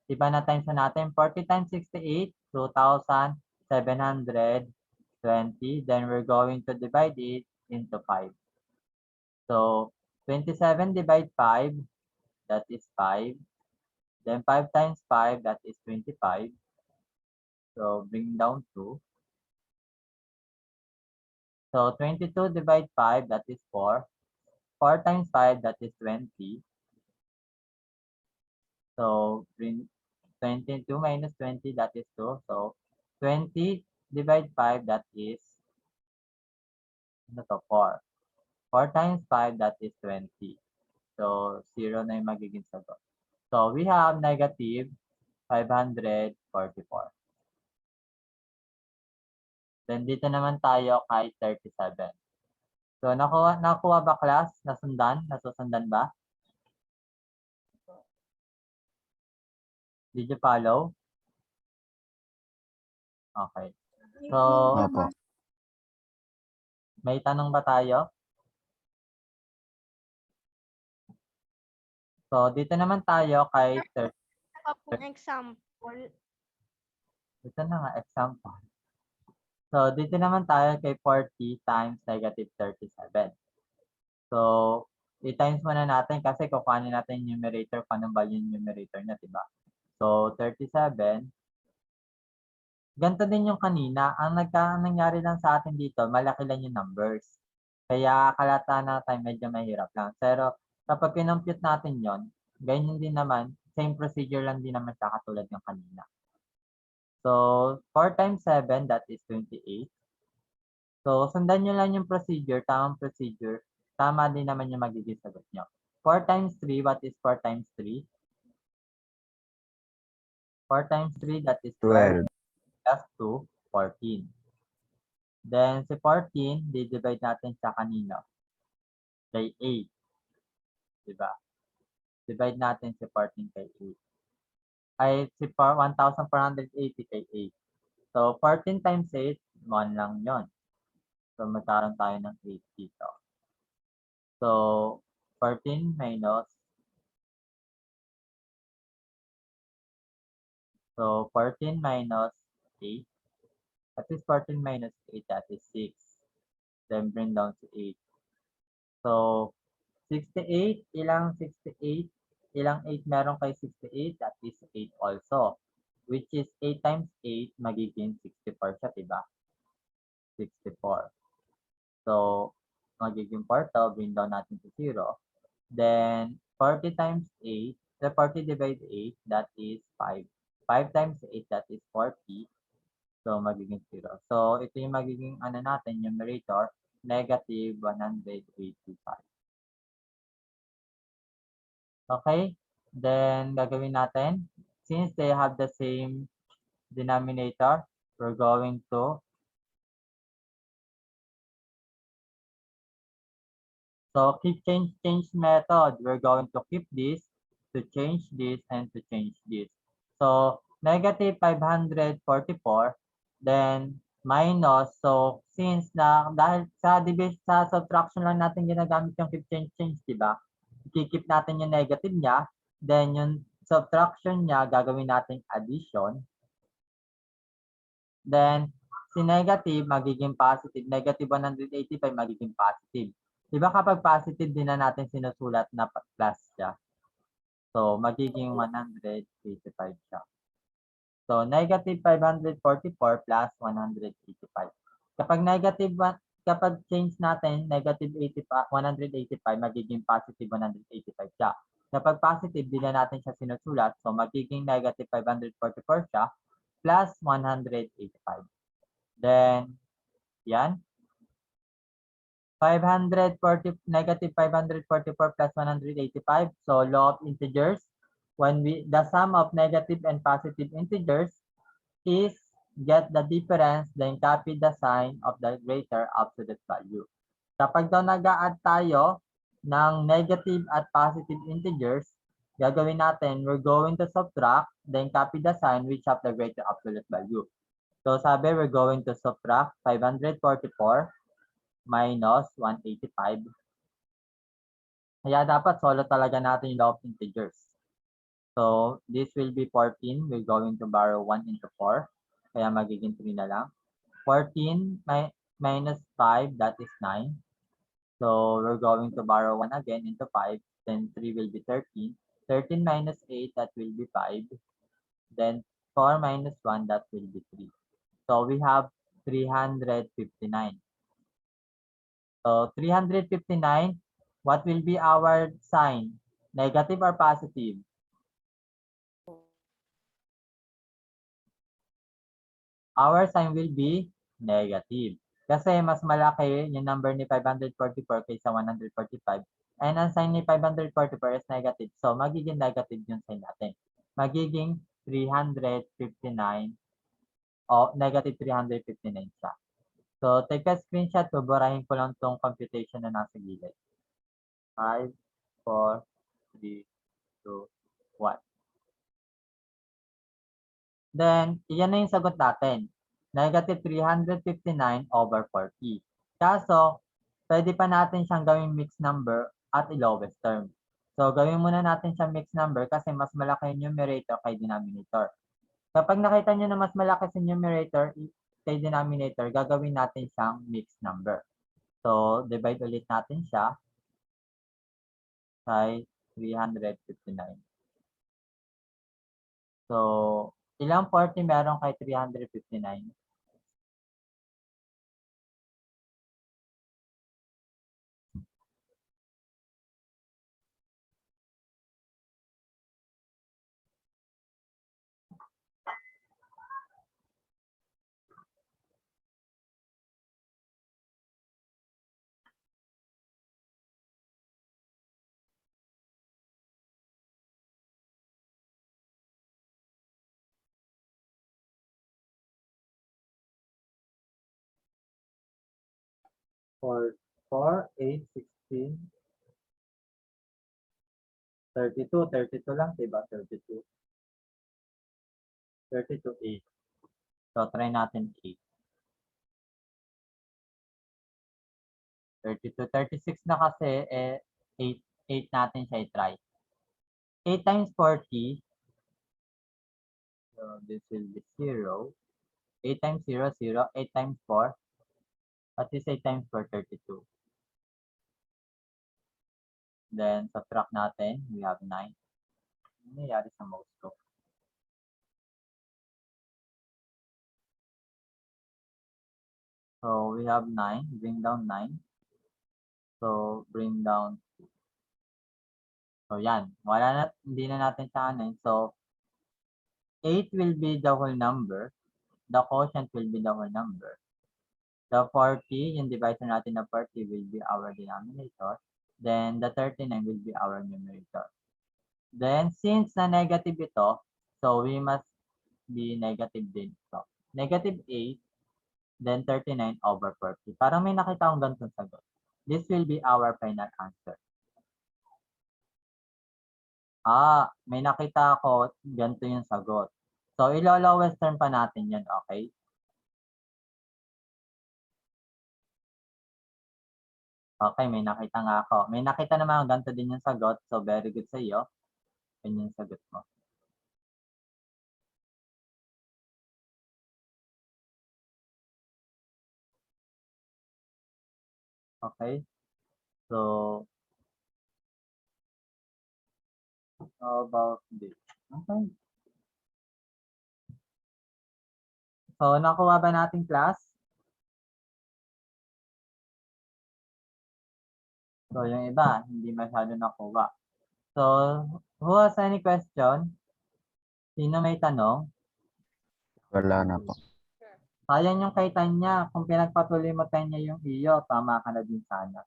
S1: diba na times na natin, 40 times 68, 2,720. Then, we're going to divide it into 5. So, 27 divide 5, that is 5. Then 5 times 5, that is 25. So, bring down 2. So, 22 divide 5, that is 4. 4 times 5, that is 20. So, bring 22 minus 20, that is 2. So, 20 divide 5, that is 4. 4 times 5, that is 20. So, 0 na yung magiging sagot. So, we have negative 544. Then, dito naman tayo kay 37. So, nakuha ba class? Nasundan? Nasusundan ba? Did you follow? Okay. So,
S2: Opo.
S1: may tanong ba tayo? So, dito naman tayo kay 30.
S3: Ako pong example.
S1: Ito na nga, example. So, dito naman tayo kay 40 times negative 37. So, i-times muna natin kasi kukuhanin natin yung numerator pa ng value yung numerator niya, diba? So, 37. Ganito din yung kanina. Ang nangyari lang sa atin dito, malaki lang yung numbers. Kaya kalata na tayo medyo mahirap lang. Pero kapag kinompute natin yon, ganyan din naman, same procedure lang din naman siya katulad ng kanina. So, 4 times 7, that is 28. So, sundan nyo lang yung procedure, tamang procedure. Tama din naman yung magiging sagot nyo. 4 times 3, what is 4 times 3? 4 times 3, that is 12.
S2: 12.
S1: Plus 2, 14. Then, si 14, di-divide natin sa kanino? Kay 8. Diba? Divide natin si 14 kay 8. Ay, si 1,480 kay 8. So, 14 times 8, 1 lang yon. So, magkaroon tayo ng 8 dito. So, 14 minus. So, 14 minus 8. That is 14 minus 8, that is 6. Then, bring down to 8. So, 68, ilang 68? Ilang 8 meron kay 68? That is 8 also. Which is 8 times 8, magiging 64 siya, diba? 64. So, magiging 4 to, bring down natin to 0. Then, 40 times 8, the 40 divided 8, that is 5. 5 times 8, that is 40. So, magiging 0. So, ito yung magiging natin, numerator, negative 185. Okay? Then, gagawin natin, since they have the same denominator, we're going to So keep change method. We're going to keep this, to change this, and to change this. So negative 544, then minus, so since na dahil sa sa subtraction lang natin ginagamit yung keep change, di ba? I-keep natin yung negative niya, then yung subtraction niya gagawin natin addition. Then si negative magiging positive, negative 185 magiging positive. Di ba kapag positive din na natin sinusulat na plus siya? So magiging 185 siya. So negative 544 plus 185. Kapag change natin negative 185 magiging positive 185 siya. Kapag positive di na natin siya sinusulat, so magiging negative 544 siya plus 185. Then yan, negative 544 plus 185. So law of integers, when the sum of negative and positive integers is get the difference, then copy the sign of the greater absolute value. Kapag daw nag-a-add tayo ng negative at positive integers, gagawin natin, we're going to subtract, then copy the sign which have the greater absolute value. So sabi, we're going to subtract 544 minus 185. Kaya dapat solo talaga natin yung law of integers. So this will be 14. We're going to borrow 1 into 4. Kaya magiging 3 na lang. 14 minus 5, that is 9. So we're going to borrow 1 again into 5. Then 3 will be 13. 13 minus 8, that will be 5. Then 4 minus 1, that will be 3. So we have 359. So 359, what will be our sign? Negative or positive? Our sign will be negative. Kasi mas malaki yung number ni 544 kaysa 145. And ang sign ni 544 is negative. So magiging negative yung sign natin. Magiging 359 o negative 359 siya. So take a screenshot. Buburahin ko lang tong computation na nasa gilid. 5, 4, 3, 2, 1. Then, iyan na yung sagot natin. Negative 359 over 40. Kaso, pwede pa natin siyang gawing mixed number at lowest term. So, gawin muna natin siyang mixed number kasi mas malaki yung numerator kay denominator. Kapag nakita nyo na mas malaki sa numerator kay denominator, gagawin natin siyang mixed number. So, divide ulit natin siya kay 359. So, ilang 40 meron kay 359? For 4, 8, 16, 32. 32 lang, diba? 32. 32, 8. So, try natin 8. 32, 36 na kasi, 8 natin siya i-try. 8 times 40, so this will be 0. 8 times 0, 0. 8 times 4, at least 8 times 4, 32. Then, subtract natin, we have 9. Ano nangyayari sa mouse ko? So, we have 9, bring down 9. So, bring down 2. So, yan. Wala na, hindi na natin siya ano. So, 8 will be the whole number. The quotient will be the whole number. The 40, yung divisor natin na 40 will be our denominator. Then, the 39 will be our numerator. Then, since na negative ito, so we must be negative din. So, negative 8, then 39 over 40. Parang may nakita akong ganitong sagot. This will be our final answer. May nakita ako, ganito yung sagot. So, ilo-lowest term pa natin yan, okay? Okay, may nakita nga ako. May nakita naman ganito din yung sagot. So, very good sa iyo. Yan yung sagot mo. Okay? So, how about this? Okay. So, nakuha ba natin class? So, yung iba, hindi masyado nakuha. So, who has any question? Sino may tanong?
S2: Wala na po.
S1: Sayang yung kay Tanya. Kung pinagpatuloy mo Tanya yung iyo, tama ka na din sana.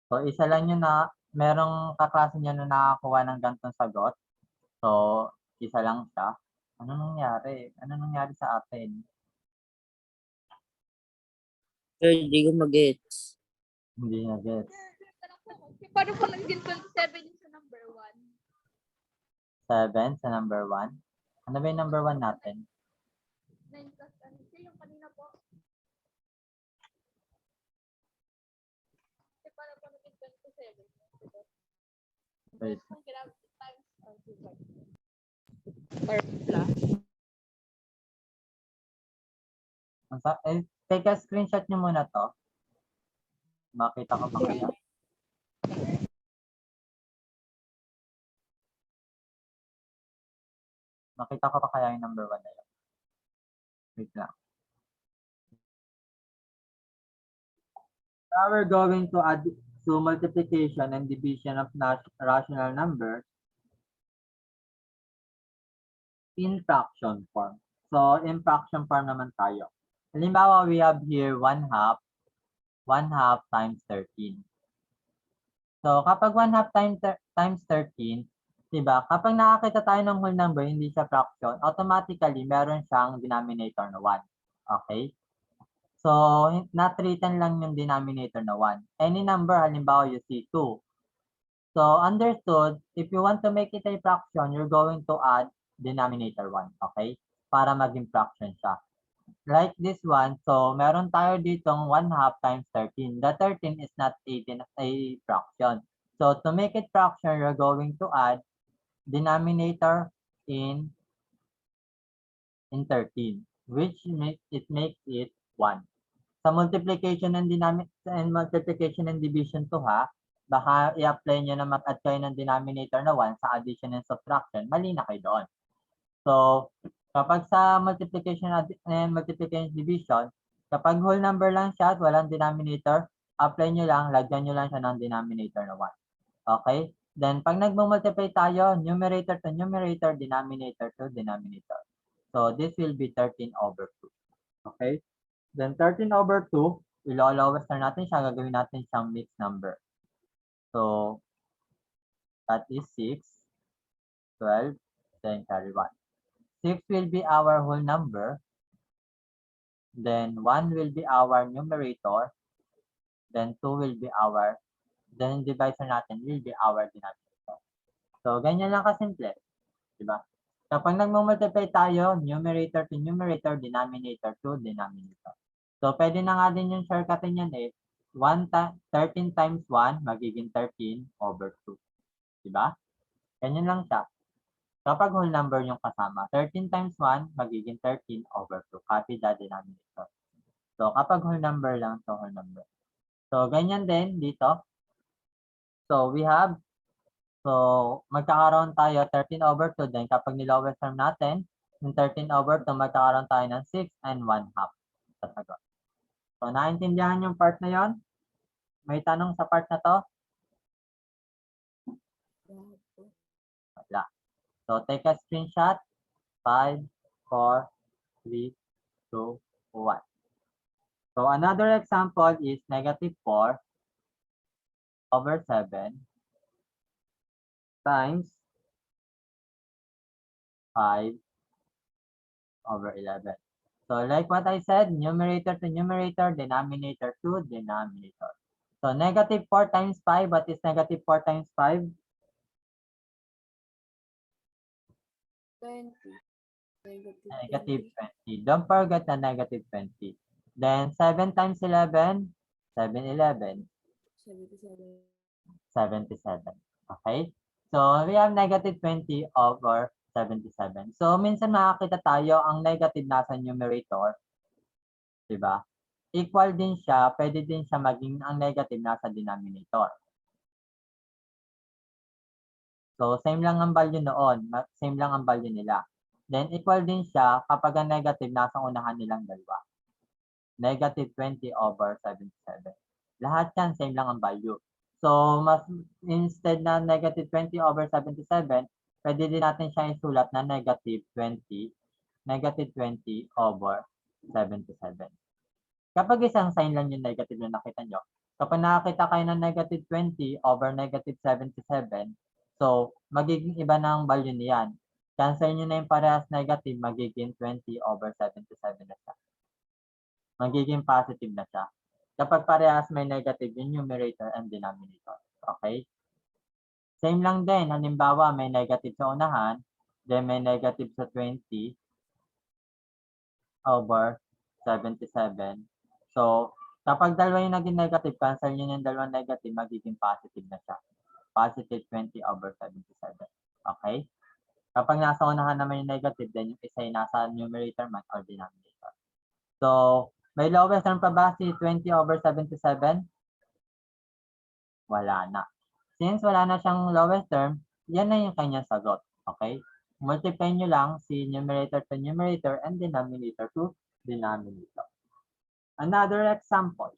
S1: So, isa lang yun na merong kaklase niya na nakakuha ng ganitong sagot. So, isa lang siya. Ano nangyari? Ano nangyari sa atin?
S4: Sir, di ko mag-gets.
S1: Hindi na gets.
S3: Paano po naging 27 yung sa number 1?
S1: 7 sa number 1. Ano ba yung number 1 natin?
S3: 9 plus ano? Yung kanina po. Paano po naging 27?
S1: Wait.
S3: Kung ginamit times or divide. Or plus.
S1: Take a screenshot nyo muna to. Makita ko pa kaya. Makita ko pa kaya yung number 1 na yun. Wait lang. Now we're going to add to multiplication and division of rational numbers in fraction form. So, in fraction form naman tayo. Halimbawa, we have here 1/2 times 13. So, kapag 1/2 times 13, diba, kapag nakakita tayo ng whole number, hindi siya fraction, automatically, meron siyang denominator na 1. Okay? So, not written lang yung denominator na 1. Any number, halimbawa, you see 2. So, understood, if you want to make it a fraction, you're going to add denominator 1, okay? Para maging fraction siya. Like this one, so meron tayo ditong 1/2 times 13. The 13 is not a fraction. So, to make it fraction, you're going to add denominator in 13, which makes it 1. Sa multiplication and multiplication and division to baka i-apply nyo na mag-add kayo ng denominator na 1 sa addition and subtraction, mali na kayo doon. So, kapag sa multiplication and multiplication division, kapag whole number lang siya at walang denominator, apply nyo lang, lagyan nyo lang siya ng denominator na 1. Okay? Then, pag nagmumultiply tayo, numerator to numerator, denominator to denominator. So, this will be 13/2. Okay? Then 13/2, ilo-lowest na natin siya, gagawin natin siyang mixed number. So, that is 6, 12, then carry 1. 6 will be our whole number. Then 1 will be our numerator. Then 2 will be our, then divisor natin will be our denominator. So, ganyan lang kasimple. Diba? Kapag nagmumultiply tayo, numerator to numerator, denominator to denominator. So, pwede na nga din yung shortcutin yan 13 times 1, magiging 13/2. Diba? Ganyan lang siya. Kapag whole number yung kasama, 13 times 1, magiging 13/2. Copy the denominator. So, kapag whole number lang, so whole number. So, ganyan din dito. So, we have, so, magkakaroon tayo 13/2. Then, kapag nilowest term natin, yung 13/2, magkakaroon tayo ng 6 and 1/2. Sasagot. So, naintindihan yung part na yon? May tanong sa part na to? Wala. So, take a screenshot. 5, 4, 3, 2, 1. So, another example is -4/7 times 5/11. So, So like what I said, numerator to numerator, denominator to denominator. So negative 4 times 5, what is negative 4 times 5?
S3: 20. Negative
S1: Negative
S3: 20.
S1: 20. Don't forget the negative 20. Then 7 times 11, 7, 11,
S3: 77.
S1: 77. Okay? So we have negative 20 over 77. So minsan makakita tayo ang negative nasa numerator. Diba? Equal din siya, pwede din siya maging ang negative nasa denominator. So, same lang ang value noon. Same lang ang value nila. Then, equal din siya kapag ang negative nasa unahan nilang dalawa. Negative 20 over 77. Lahat yan, same lang ang value. So, instead na negative 20 over 77, pwede din natin siya isulat na negative 20 over 77. Kapag isang sign lang yung negative na nakita nyo, kapag nakakita kayo ng negative 20 over negative 77, so magiging iba na ang value niyan. Cancel nyo na yung parehas negative, magiging 20 over 77 na siya. Magiging positive na siya. Kapag parehas may negative yung numerator and denominator. Okay? Same lang din. Halimbawa, may negative sa unahan, then may negative sa 20 over 77. So, kapag dalawa yung naging negative, cancel nyo yung dalawang negative, magiging positive na siya. Positive 20 over 77. Okay? Kapag nasa unahan naman yung negative, then yung isa yung nasa numerator man or denominator. So, may lowest term pa ba si 20 over 77? Wala na. Since wala na siyang lowest term, yan na yung kanyang sagot. Okay? Multiply nyo lang si numerator to numerator and denominator to denominator. Another example.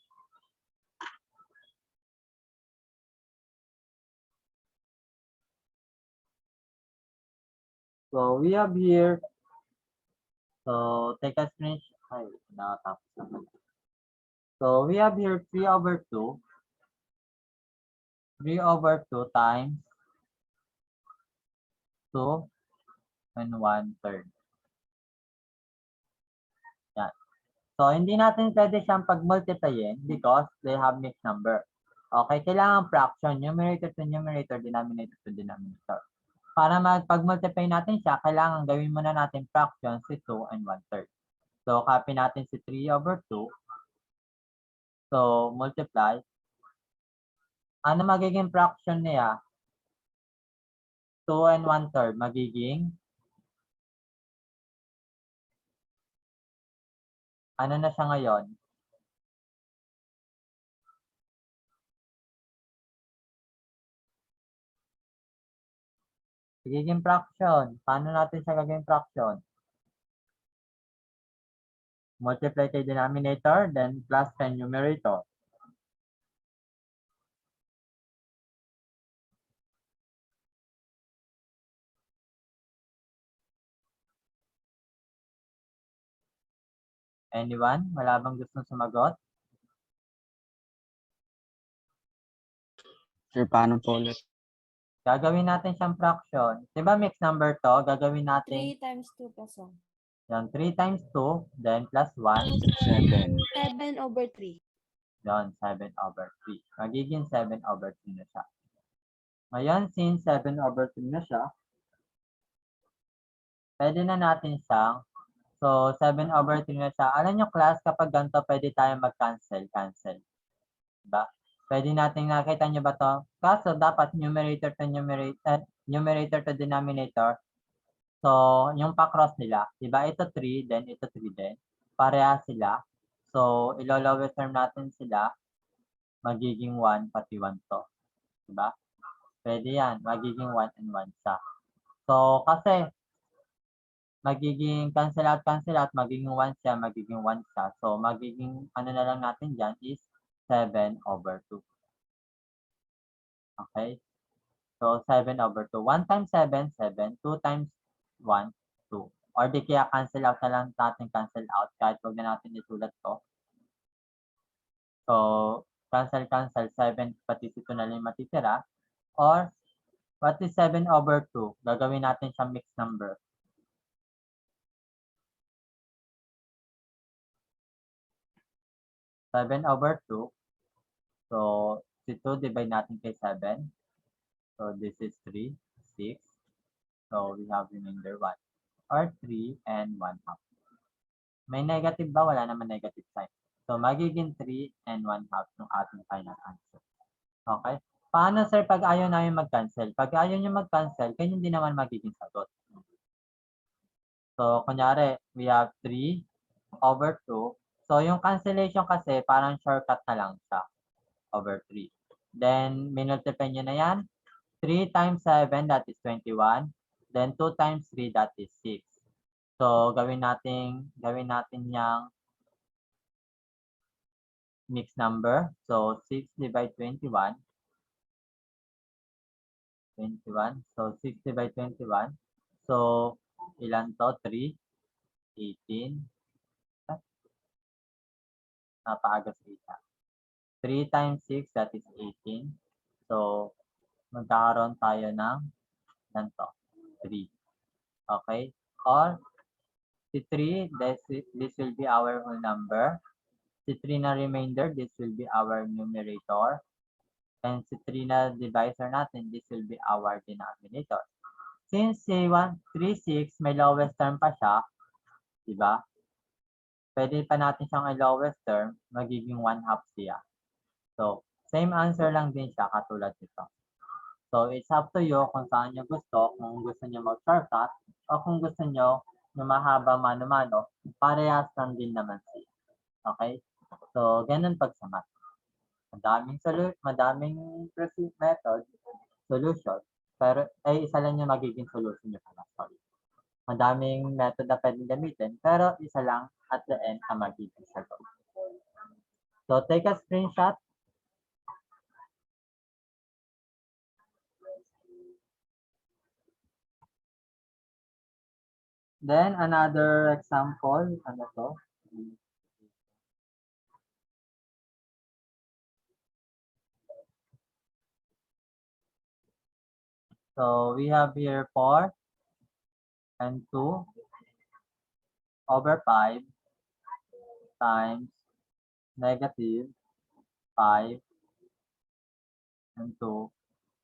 S1: So we have here, so take a screenshot. Ay, nakatapos naman. So we have here 3 over 2. 3 over 2 times 2 and 1/3. Yan. So hindi natin pwede siyang pag-multiplyin because they have mixed number. Okay, kailangan fraction, numerator to numerator, denominator to denominator. Para pag-multiply natin siya, kailangan gawin muna natin fraction si 2 and 1/3. So, copy natin si 3 over 2. So, multiply. Ano magiging fraction niya? 2 and 1/3 magiging ano na siya ngayon? Magiging fraction. Paano natin siya gagawin fraction? Multiply kay denominator, then plus kay numerator. Anyone? Wala bang gustong sumagot?
S2: Sir, paano po ulit?
S1: Gagawin natin siyang fraction. Diba mixed number to? Gagawin natin
S3: 3 times 2 plus 1.
S1: yung 3 times 2, then plus 1.
S2: 7.
S3: 7 over 3.
S1: Yun, 7 over 3. Magiging 7 over 3 na siya. Ngayon, since 7 over 3 na siya, pwede na natin siyang, so 7 over 3 na siya. Alam nyo class, kapag ganito, pwede tayo mag-cancel, cancel. Diba? Pwede natin nakita nyo ba to? Kaso, dapat numerator to denominator. So, yung pa-cross nila, diba? Ito 3, then ito 3 din. Pareha sila. So, ilo-lowest term natin sila. Magiging 1, pati 1 to. Diba? Pwede yan. Magiging 1 and 1 siya. So, kasi, magiging cancel out, magiging 1 siya, magiging 1 siya. So, magiging, ano na lang natin dyan is 7 over 2. Okay? So, 7 over 2. 1 times 7, 7. 2 times 1, 2. Or di kaya cancel out na lang natin, cancel out. Kahit huwag na natin isulat to. So, cancel, 7. Pati ito na lang matitira. Or, what is 7 over 2? Gagawin natin siyang mixed number. 7/2. So, si 2 divide natin kay 7. So, this is 3, 6. So, we have remainder 1. Or 3 and 1/2. May negative ba? Wala naman negative sign. So, magiging 3 and 1/2 yung ating final answer. Okay? Paano, sir, pag ayaw namin mag-cancel? Pag ayaw nyo mag-cancel, ganyan din naman magiging sagot. So, kunyari, we have 3/2. So, yung cancellation kasi, parang shortcut na lang siya. Over 3. Then, minultiply nyo na yan. 3 times 7, that is 21. Then, 2 times 3, that is 6. So, gawin natin yung mixed number. So, 6 divide 21. 21. So, 6 divide 21. So, ilan to? 3, 18. Napaaga sa isa. 3 times 6, that is 18. So, magkakaroon tayo ng ganito, 3. Okay? Or, si 3, this will be our whole number. Si 3 na remainder, this will be our numerator. And si 3 na divisor natin, this will be our denominator. Since si 1, 3, 6, may lowest term pa siya, di ba? Pwede pa natin siyang i-lowest term, magiging 1/2 siya. So, same answer lang din siya katulad nito. So, it's up to you kung saan nyo gusto, kung gusto nyo mag-shortcut, o kung gusto nyo na mahaba mano-mano, parehas lang din naman siya. Okay? So, ganun pag sa math. Madaming method, solution, pero ay isa lang yung magiging solution nyo pala. Sorry. Madaming method na pwedeng gamitin, pero isa lang at the end ang magiging sagot. So, take a screenshot. Then, another example, ano to? So, we have here 4 and 2 over 5 times negative 5 and 2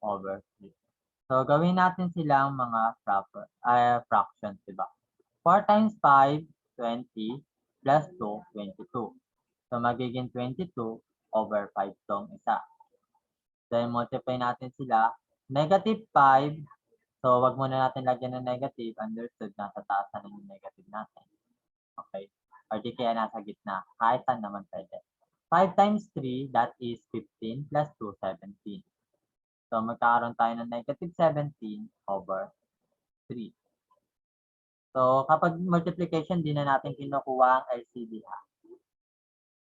S1: over 3. So, gawin natin silang mga fractions, diba? 4 times 5, 20, plus 2, 22. So, magiging 22 over 5 tong isa. Then, multiply natin sila. Negative 5. So, wag muna natin lagyan ng negative. Understood, nasa taas na yung negative natin. Okay? Or di kaya nasa gitna. Kahit saan naman pwede. 5 times 3, that is 15, plus 2, 17. So, magkakaroon tayo ng negative 17 over 3. So, kapag multiplication, di na natin kinukuha ang LCD.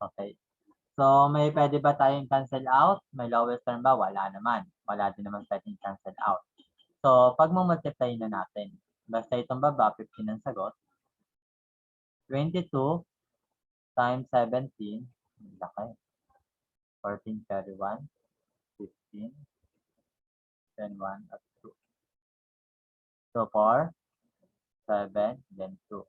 S1: Okay. So, may pwede ba tayong cancel out? May lowest term ba? Wala naman. Wala din naman pwedeng cancel out. So, pag multiply na natin, basta itong baba, 15 ang sagot. 22 times 17, laki. 14 carry 1, 15, then 1 at 2. So, 4, 7, then 2.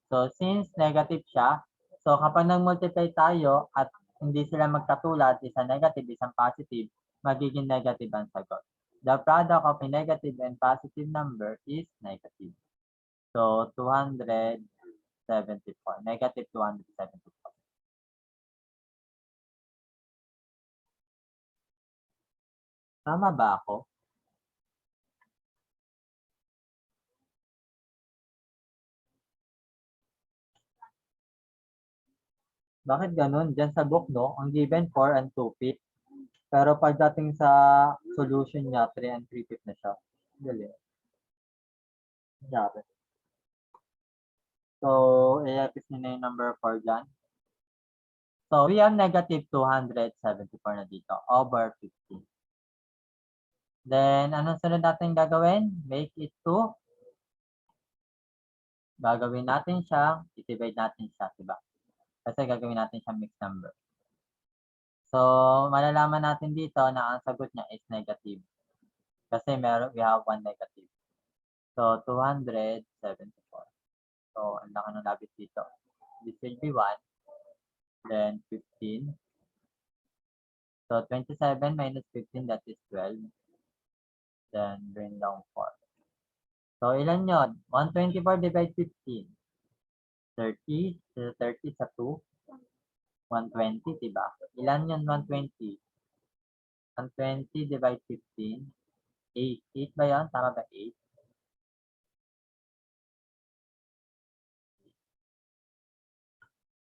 S1: So, since negative siya, so kapag nag-multiply tayo at hindi sila magkatulad, isang negative, isang positive, magiging negative ang sagot. The product of a negative and positive number is negative. So, 274. Negative 274. Tama ba ako? Bakit ganun? Diyan sa book, no? Ang given 4 and 2 feet. Pero pagdating sa solution niya, 3 and 3 feet na siya. Galing. Grabe. So, i-epis nyo na yung number 4 dyan. So, we have negative 274 na dito over 15. Then, anong sunod natin gagawin? Make it 2. Gagawin natin siya, i-divide natin siya, diba? Kasi gagawin natin siya mixed number. So, malalaman natin dito na ang sagot niya is negative. Kasi we have one negative. So, 274. So, ang laki ng labit dito. This will be 1. then 15. So 27 minus 15, that is 12. Then bring down 4. So ilan yun? 124 divide 15. 30. 30 sa 2. 120, diba? Ilan yun 120? 120 divide 15. 8. 8 ba yan? Tama ba 8?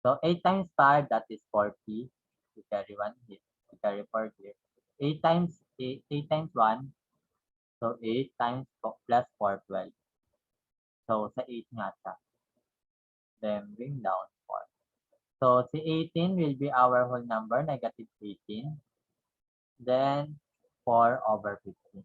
S1: So 8 times 5, that is 40. We carry 1 here. We carry 4 here. 8 times 8 times 1. So 8 times plus 4, 12. So sa 8 nga siya. Then bring down 4. So si 18 will be our whole number, negative 18. Then 4 over 15.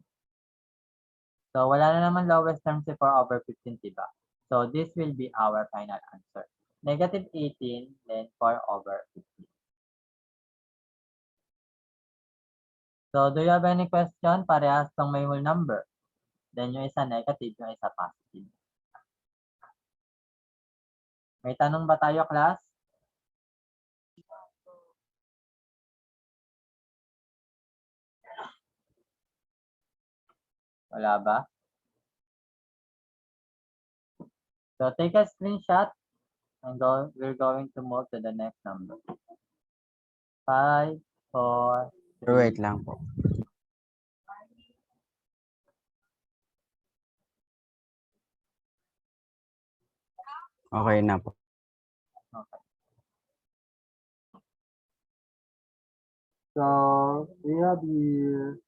S1: So wala na naman lowest term si 4 over 15, diba? So this will be our final answer. Negative 18, then 4 over 15. So do you have any question? Parehas tong may whole number. Then yung isa negative, yung isa positive. May tanong ba tayo, class? Wala ba? So take a screenshot and we're going to move to the next number. 5, 4,
S2: Pero wait lang po. Okay na po.
S1: Okay. So we have here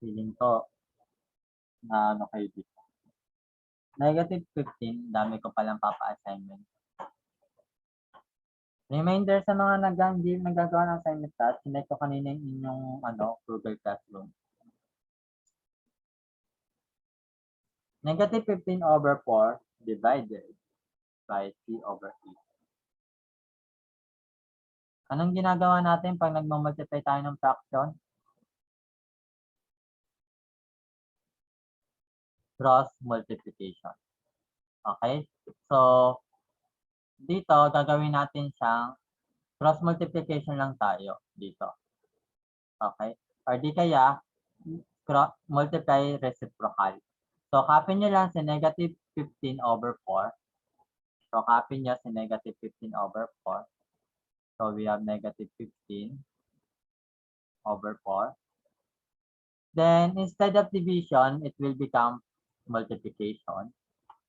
S1: feeling ko na ano kayo dito. Negative 15, dami ko palang papa-assignment. Reminder sa mga hindi nagagawa ng assignment task, sinay ko kanina yung inyong Google Classroom. Negative 15 over 4 divided by 3 over 8. Anong ginagawa natin pag nagmamultiply tayo ng fraction? Cross multiplication. Okay? So, dito, gagawin natin siyang cross multiplication lang tayo dito. Okay? Or di kaya, multiply reciprocal. So, copy nyo lang si negative 15 over 4. So, copy nyo si negative 15 over 4. So, we have negative 15 over 4. Then, instead of division, it will become multiplication.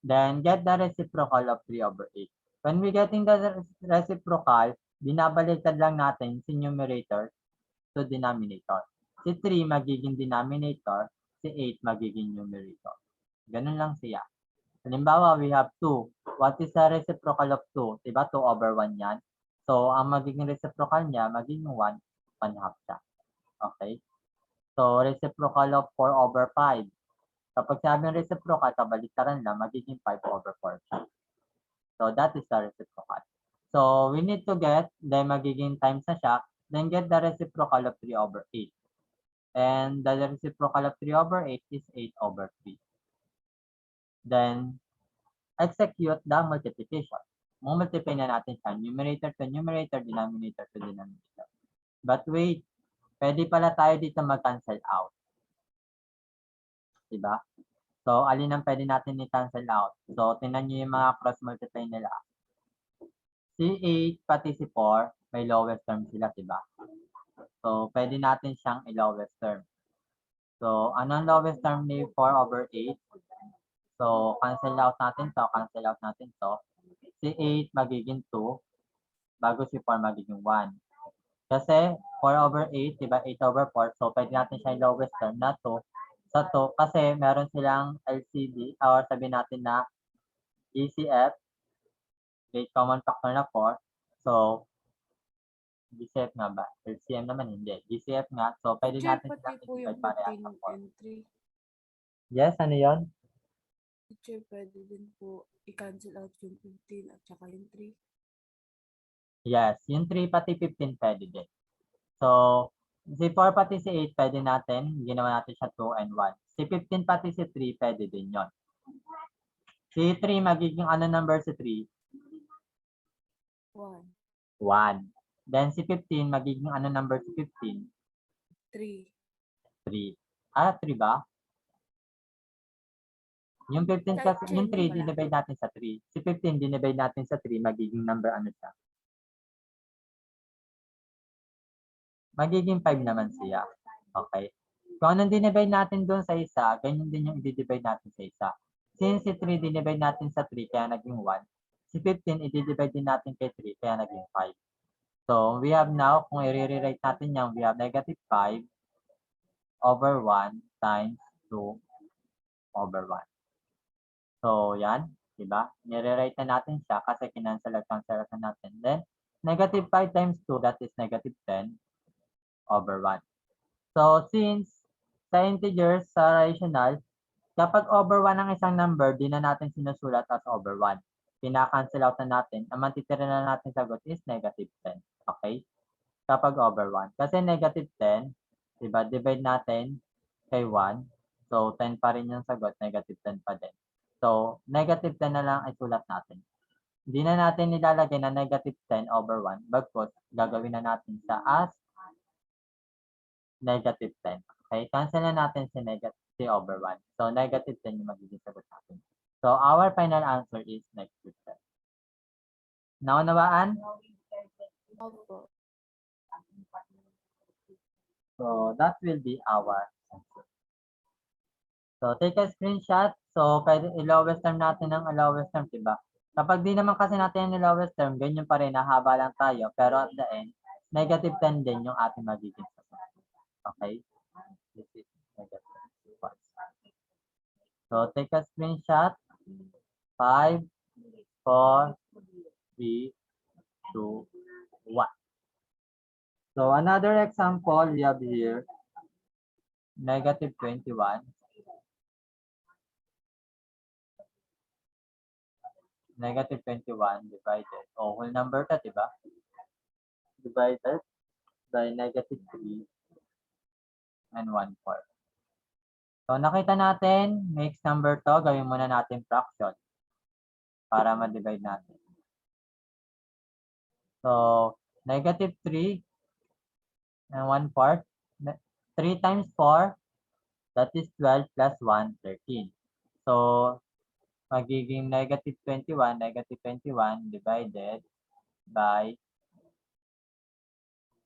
S1: Then, get the reciprocal of 3 over 8. When we getting the reciprocal, binabaliktad lang natin si numerator to denominator. Si 3 magiging denominator, si 8 magiging numerator. Ganun lang siya. Halimbawa, we have 2. What is the reciprocal of 2? Diba 2 over 1 yan? So, ang magiging reciprocal niya, magiging 1 half siya. Okay? So, reciprocal of 4 over 5. Kapag sabi ng reciprocal, kabaliktaran lang, magiging 5 over 4 siya. So, that is the reciprocal. So, we need to get, then magiging times na siya, then get the reciprocal of 3 over 8. And the reciprocal of 3 over 8 is 8 over 3. Then, execute the multiplication. Multiply na natin siya, numerator to numerator, denominator to denominator. But wait, pwede pala tayo dito mag-cancel out. Diba? So, alin ang pwede natin i-cancel out? So, tingnan nyo yung mga cross-multiply nila. Si 8 pati si 4, may lowest term sila, diba? So, pwede natin siyang i-lowest term. So, anong lowest term ni 4 over 8? So, cancel out natin to, cancel out natin to. Si 8 magiging 2, bago si 4 magiging 1. Kasi 4 over 8, diba? 8 over 4. So, pwede natin siya lowest term na 2. Sa 2, kasi meron silang LCD, or sabi natin na GCF, great common factor na 4. So, GCF nga ba? LCM naman hindi. GCF nga. So, pwede
S3: Teacher,
S1: natin
S3: pati
S1: silang
S3: po yung
S1: i-divide parehas sa
S3: 15
S1: 4.
S3: and 3.
S1: Yes, ano yun?
S3: Teacher, pwede din po i-cancel out yung 15 at saka yung 3.
S1: Yes, yung 3 pati 15 pwede din. So, So, si 4 pati si 8, pwede natin, ginawa natin siya 2 and 1. Si 15 pati si 3, pwede din yon. Si 3, magiging ano number si 3?
S3: 1,
S1: 1. Then si 15, magiging ano number si 15?
S3: 3,
S1: 3. 3 ba? Yung 15 kasi, yung 3,
S3: wala.
S1: dinivide natin sa 3. Si 15, dinivide natin sa 3, magiging number ano siya? Magiging 5 naman siya. Okay. Kung anong dinivide natin doon sa isa, ganyan din yung i-divide natin sa isa. Since si 3, dinivide natin sa 3, kaya naging 1. Si 15, i-divide din natin kay 3, kaya naging 5. So, we have now, kung i-rewrite natin yan, we have negative 5 over 1 times 2 over 1. So, yan. Diba? Nire-write na natin siya kasi kinansel-cancel natin. Then, negative 5 times 2, that is negative 10 over 1. So, since sa integers, sa rational, kapag over 1 ang isang number, di na natin sinusulat as over 1. Pina-cancel out na natin. Ang matitira na natin sagot is negative 10. Okay? Kapag over 1. Kasi negative 10, diba? Divide natin kay 1. So, 10 pa rin yung sagot. Negative 10 pa din. So, negative 10 na lang ay sulat natin. Hindi na natin nilalagay na negative 10 over 1. Bagkos, gagawin na natin sa as negative 10. Okay? Cancel na natin si negative over 1. So, negative 10 yung magiging sagot natin. So, our final answer is negative 10. Naunawaan?
S3: Opo.
S1: So, that will be our answer. So, take a screenshot. So, pwede i-lowest term natin ng lowest term, diba? Kapag di naman kasi natin yung lowest term, ganyan pa rin, nahaba lang tayo. Pero at the end, negative 10 din yung ating magiging sagot. Okay? This is negative 1. So, take a screenshot. 5, 4, 3, 2, 1. So, another example we have here, negative 21. Negative 21 divided. O, whole number ka, diba? Divided by negative 3 and 1/4. So, nakita natin, mixed number to, gawin muna natin fraction para ma-divide natin. So, negative 3 and 1/4. 3 times 4, that is 12 plus 1, 13. So, magiging negative 21 divided by,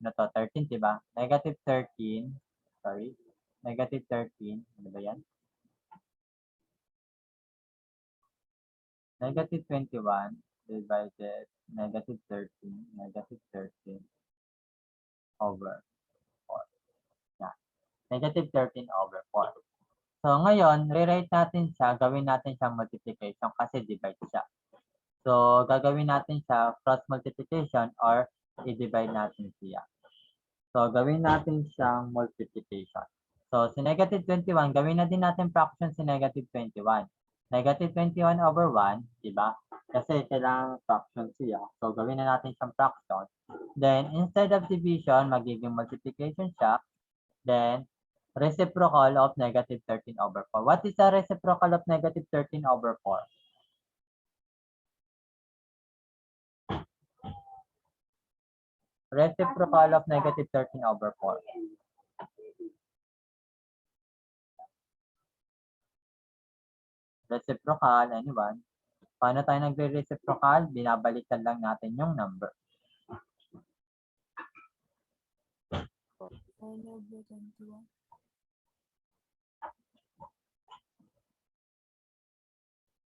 S1: 13, diba? Negative 13, sorry, negative 13, ano ba yan? Negative 21 divided negative 13 over 4. Yan. Negative 13 over 4. So, ngayon, rewrite natin siya, gawin natin siyang multiplication kasi divide siya. So, gagawin natin siya cross multiplication or i-divide natin siya. So, gawin natin siyang multiplication. So, si negative 21, gawin na din natin fraction si negative 21. Negative 21 over 1, diba? Kasi kailangan fraction siya. So, gawin na natin siyang fraction. Then, instead of division, magiging multiplication siya. Then, reciprocal of negative 13 over 4. What is the reciprocal of negative 13 over 4? Reciprocal of negative 13 over 4. Reciprocal, anyone? Paano tayo nagre-reciprocal? Binabaliktad lang natin yung number.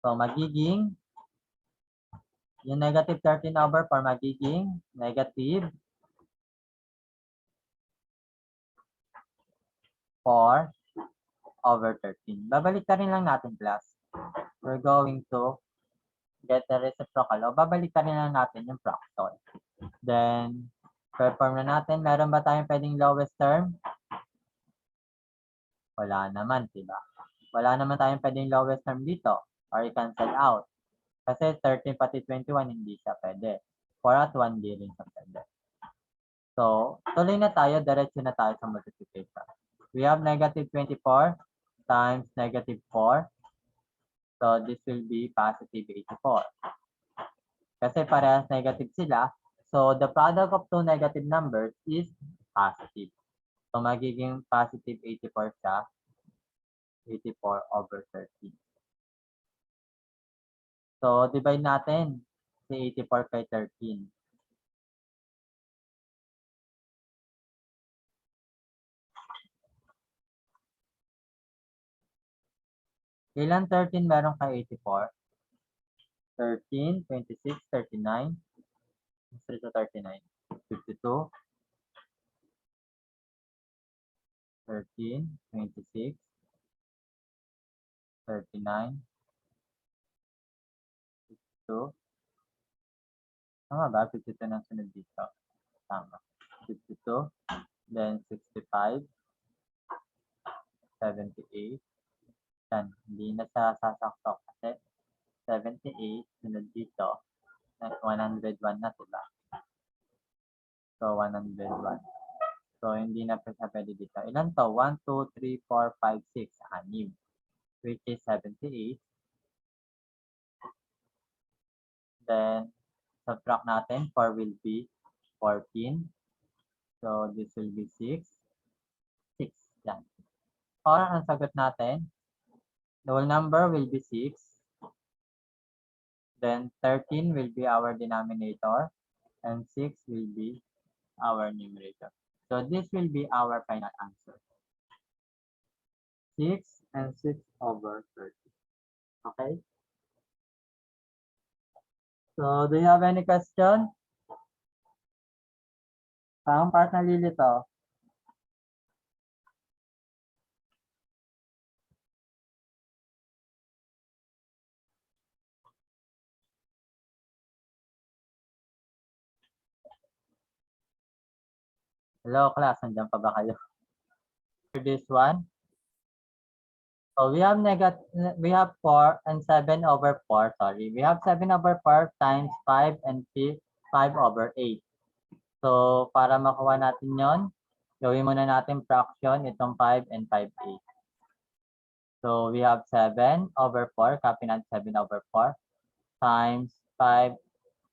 S1: So, magiging, yung negative 13 over 4 magiging negative 4 over 13. Babaliktarin lang natin, class. We're going to get the reciprocal. O, babaliktarin lang natin yung fraction. Then, perform na natin. Meron ba tayong pwedeng lowest term? Wala naman, diba? Wala naman tayong pwedeng lowest term dito. Or i-cancel out. Kasi 13 pati 21, hindi siya pwede. 4 at 1, di rin siya pwede. So, tuloy na tayo, diretso na tayo sa multiplication. We have negative 24 times negative 4. So, this will be positive 84. Kasi parehas negative sila. So, the product of two negative numbers is positive. So, magiging positive 84 siya. 84 over 13. So, divide natin si 84 kay 13. Ilan 13 meron kay 84? 13, 26, 39. Straight to 39. 52, 13, 26, 39, 52. Tama ba? 52 nang sunod dito. Tama. 52, then 65, 78. Yan. Hindi na siya sasakto kasi 78, sunod dito. 101 na, diba? So, 101. So, hindi na siya pwede dito. Ilan to? 1, 2, 3, 4, 5, 6, 6. Which is 78. Then, subtract natin. 4 will be 14. So, this will be 6. 6. Yan. Or, ang sagot natin, the whole number will be 6. Then, 13 will be our denominator. And 6 will be our numerator. So, this will be our final answer. 6 and 6 over 30. Okay? So, do you have any question? Saan part nalilito? Hello, class. Nandiyan pa ba kayo? For this one. So, we have 4 and 7 over 4. Sorry. We have 7 over 4 times 5 and 5 over 8. So, para makuha natin yon, gawin muna natin fraction itong 5 and 5, 8. So, we have 7 over 4, copy natin 7 over 4, times 5,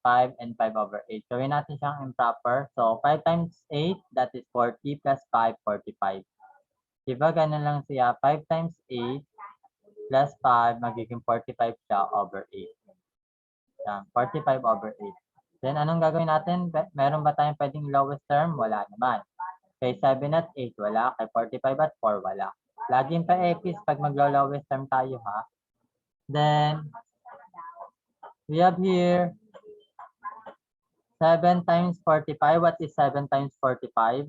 S1: 5 and 5 over 8. Gawin natin siyang improper. So, 5 times 8, that is 40 plus 5, 45. Diba, ganun lang siya. 5 times 8 plus 5, magiging 45 siya over 8. Yan, 45 over 8. Then, anong gagawin natin? Meron ba tayong pwedeng lowest term? Wala naman. Kay 7 at 8, wala. Kay 45 at 4, wala. Laging pa-epis pag maglo-lowest term tayo, ha? Then, we have here 7 times 45. What is 7 times 45?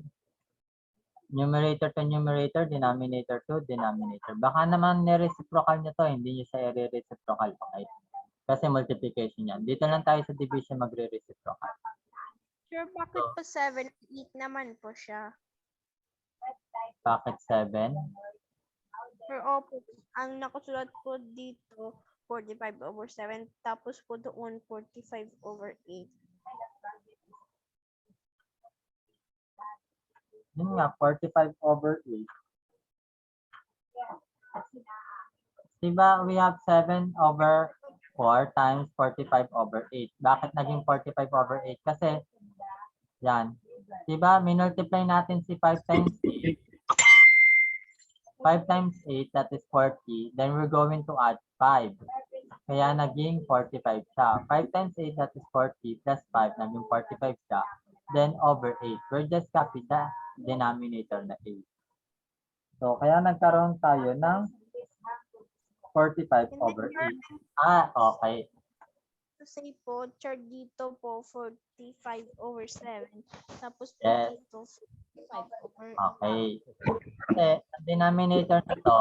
S1: Numerator to numerator, denominator to denominator. Baka naman ni-reciprocal nyo to, hindi nyo siya i-reciprocal. Okay? Kasi multiplication yan. Dito lang tayo sa division magre-reciprocal.
S3: Sure, bakit po 7, 8 naman po siya?
S1: Bakit 7?
S3: Sure, opo. Ang nakasulat po dito, 45 over 7. Tapos po doon, 45 over 8.
S1: Yun nga, 45 over 8. Diba, we have 7 over 4 times 45 over 8. Bakit naging 45 over 8? Kasi, yan. Diba, minultiply natin si 5 times 8. 5 times 8, that is 40. Then we're going to add 5. Kaya naging 45 siya. 5 times 8, that is 40, plus 5, naging 45 siya. Then over 8. We're just copy the denominator na 8. So, kaya nagkaroon tayo ng 45 over 8. Ah, okay.
S3: To say po, chart dito po, 45 over 7. Tapos po
S1: Yes.
S3: dito, 45 over 8.
S1: Okay. Kasi, ang denominator na to,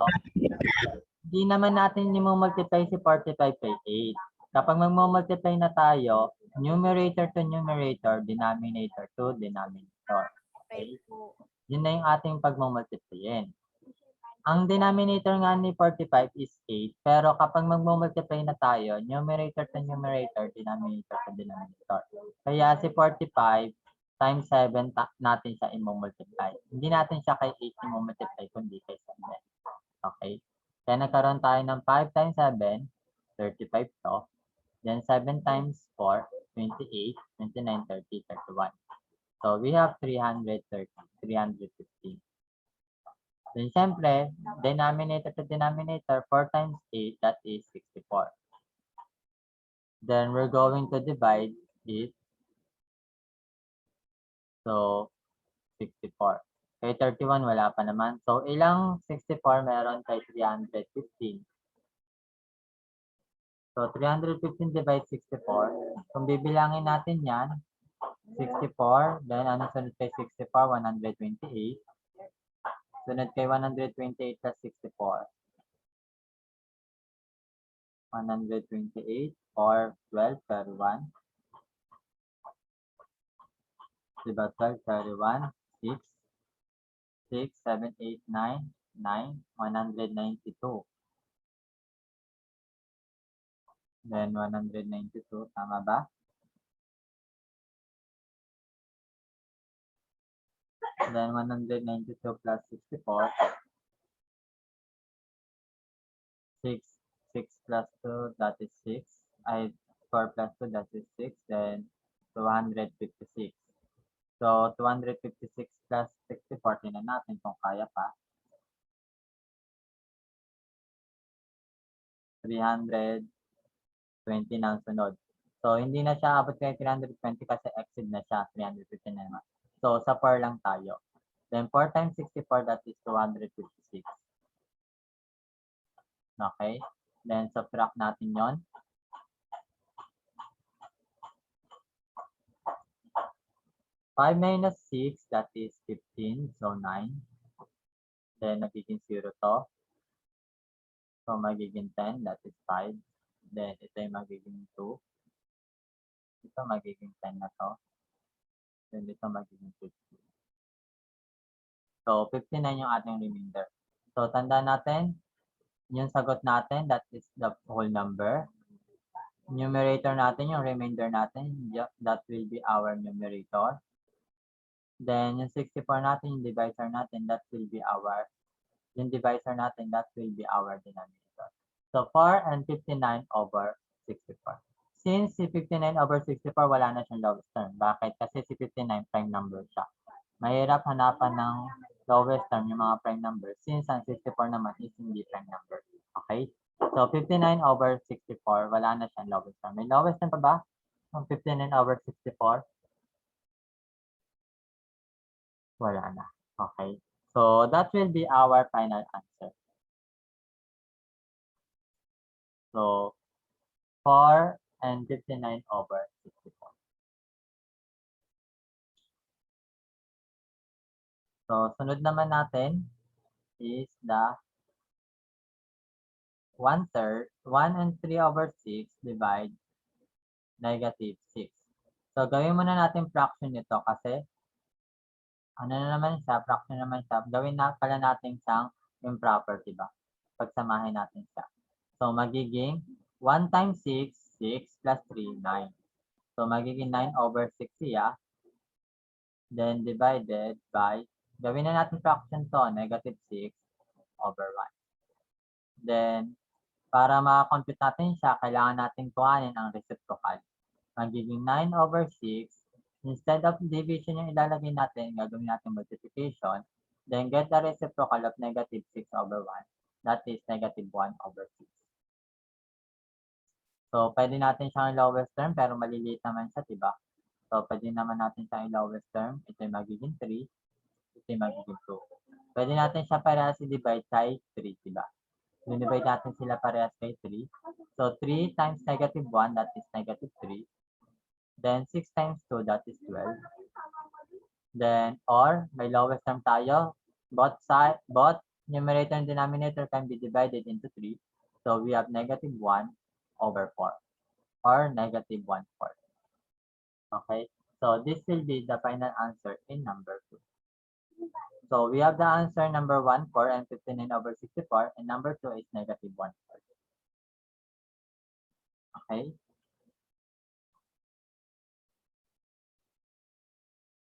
S1: hindi naman natin i-multiply si 45 kay 8. Kapag mag-multiply na tayo, numerator to numerator, denominator to denominator. Okay? Yun na yung ating pag-multiplyin. Ang denominator nga ni 45 is 8, pero kapag mag-multiply na tayo, numerator to numerator, denominator to denominator. Kaya si 45, times 7 natin siya i-multiply. Hindi natin siya kay 8 i-multiply, kundi kay 7. Okay? Kaya nagkaroon tayo ng 5 times 7, 35 to. Then 7 times 4, 28, 29, 30, 31. So we have 330, 315. Then syempre, denominator to denominator, 4 times 8, that is 64. Then we're going to divide it. So, 64. Kay 31, wala pa naman. So, ilang 64 meron kay 315? So, 315 divide 64. Kung bibilangin natin yan, 64, then ano sunod kay 64? 128. Sunod kay 128 plus 64. 128 or 12, 31. Diba 12, 31, 6, 6, 7, 8, 9, 9, 192. Then 192, tama ba? Then 192 plus 64. 6, 6 plus 2, that is 6. 4 plus 2, that is 6. Then 256. So 256 plus 64, tingnan natin kung kaya pa. 320 na ang sunod. So hindi na siya abot kay 320 kasi exceed na siya, 350 na naman. So sa 4 lang tayo. Then 4 times 64, that is 256. Okay? Then subtract natin yon. 5 minus 6, that is 15. So 9. Then magiging 0 to. So magiging 10, that is 5. Then ito yung magiging 2. Ito magiging 10 na to. Then ito magiging 50. So 59 yung ating remainder. So tandaan natin, yung sagot natin, that is the whole number. Numerator natin, yung remainder natin, that will be our numerator. Then yung 64 natin, yung divisor natin, that will be our, yung divisor natin, that will be our denominator. So 4 and 59 over 64. Since si 59 over 64, wala na siyang lowest term. Bakit? Kasi si 59 prime number siya. Mahirap hanapan ng lowest term yung mga prime number since ang 64 naman is hindi prime number. Okay? So 59 over 64, wala na siyang lowest term. May lowest term pa ba? Ang 59 over 64? Wala na. Okay. So that will be our final answer. So 4 and 59 over 64. So sunod naman natin is the 1/3, 1 and 3 over 6 divide negative 6. So gawin muna natin fraction nito kasi ano na naman siya, fraction naman siya. Gawin na pala natin siyang improper, diba? Pagsamahin natin siya. So magiging 1 times 6, 6 plus 3, 9. So magiging 9 over 6 siya. Then divided by, gawin na natin fraction to, negative 6 over 1. Then, para makakompute natin siya, kailangan natin kuhanin ang reciprocal. Magiging 9 over 6. Instead of division yung ilalagay natin, gagawin natin multiplication. Then get the reciprocal of negative 6 over 1. That is negative 1 over 6. So, pwede natin siyang lowest term, pero maliliit naman siya, diba? So, pwede naman natin siyang lowest term. Ito yung magiging 3. Ito yung magiging 2. Pwede natin siya parehas i-divide kay 3, diba? Divide natin sila parehas kay 3. So, 3 times negative 1, that is negative 3. Then, 6 times 2, that is 12. Then, or, may lowest term tayo. Both numerator and denominator can be divided into 3. So, we have negative 1 over 4. Or negative 1/4. Okay? So, this will be the final answer in number 2. So, we have the answer number 1, 4 and 59 over 64. And number 2 is negative 1/4. Okay?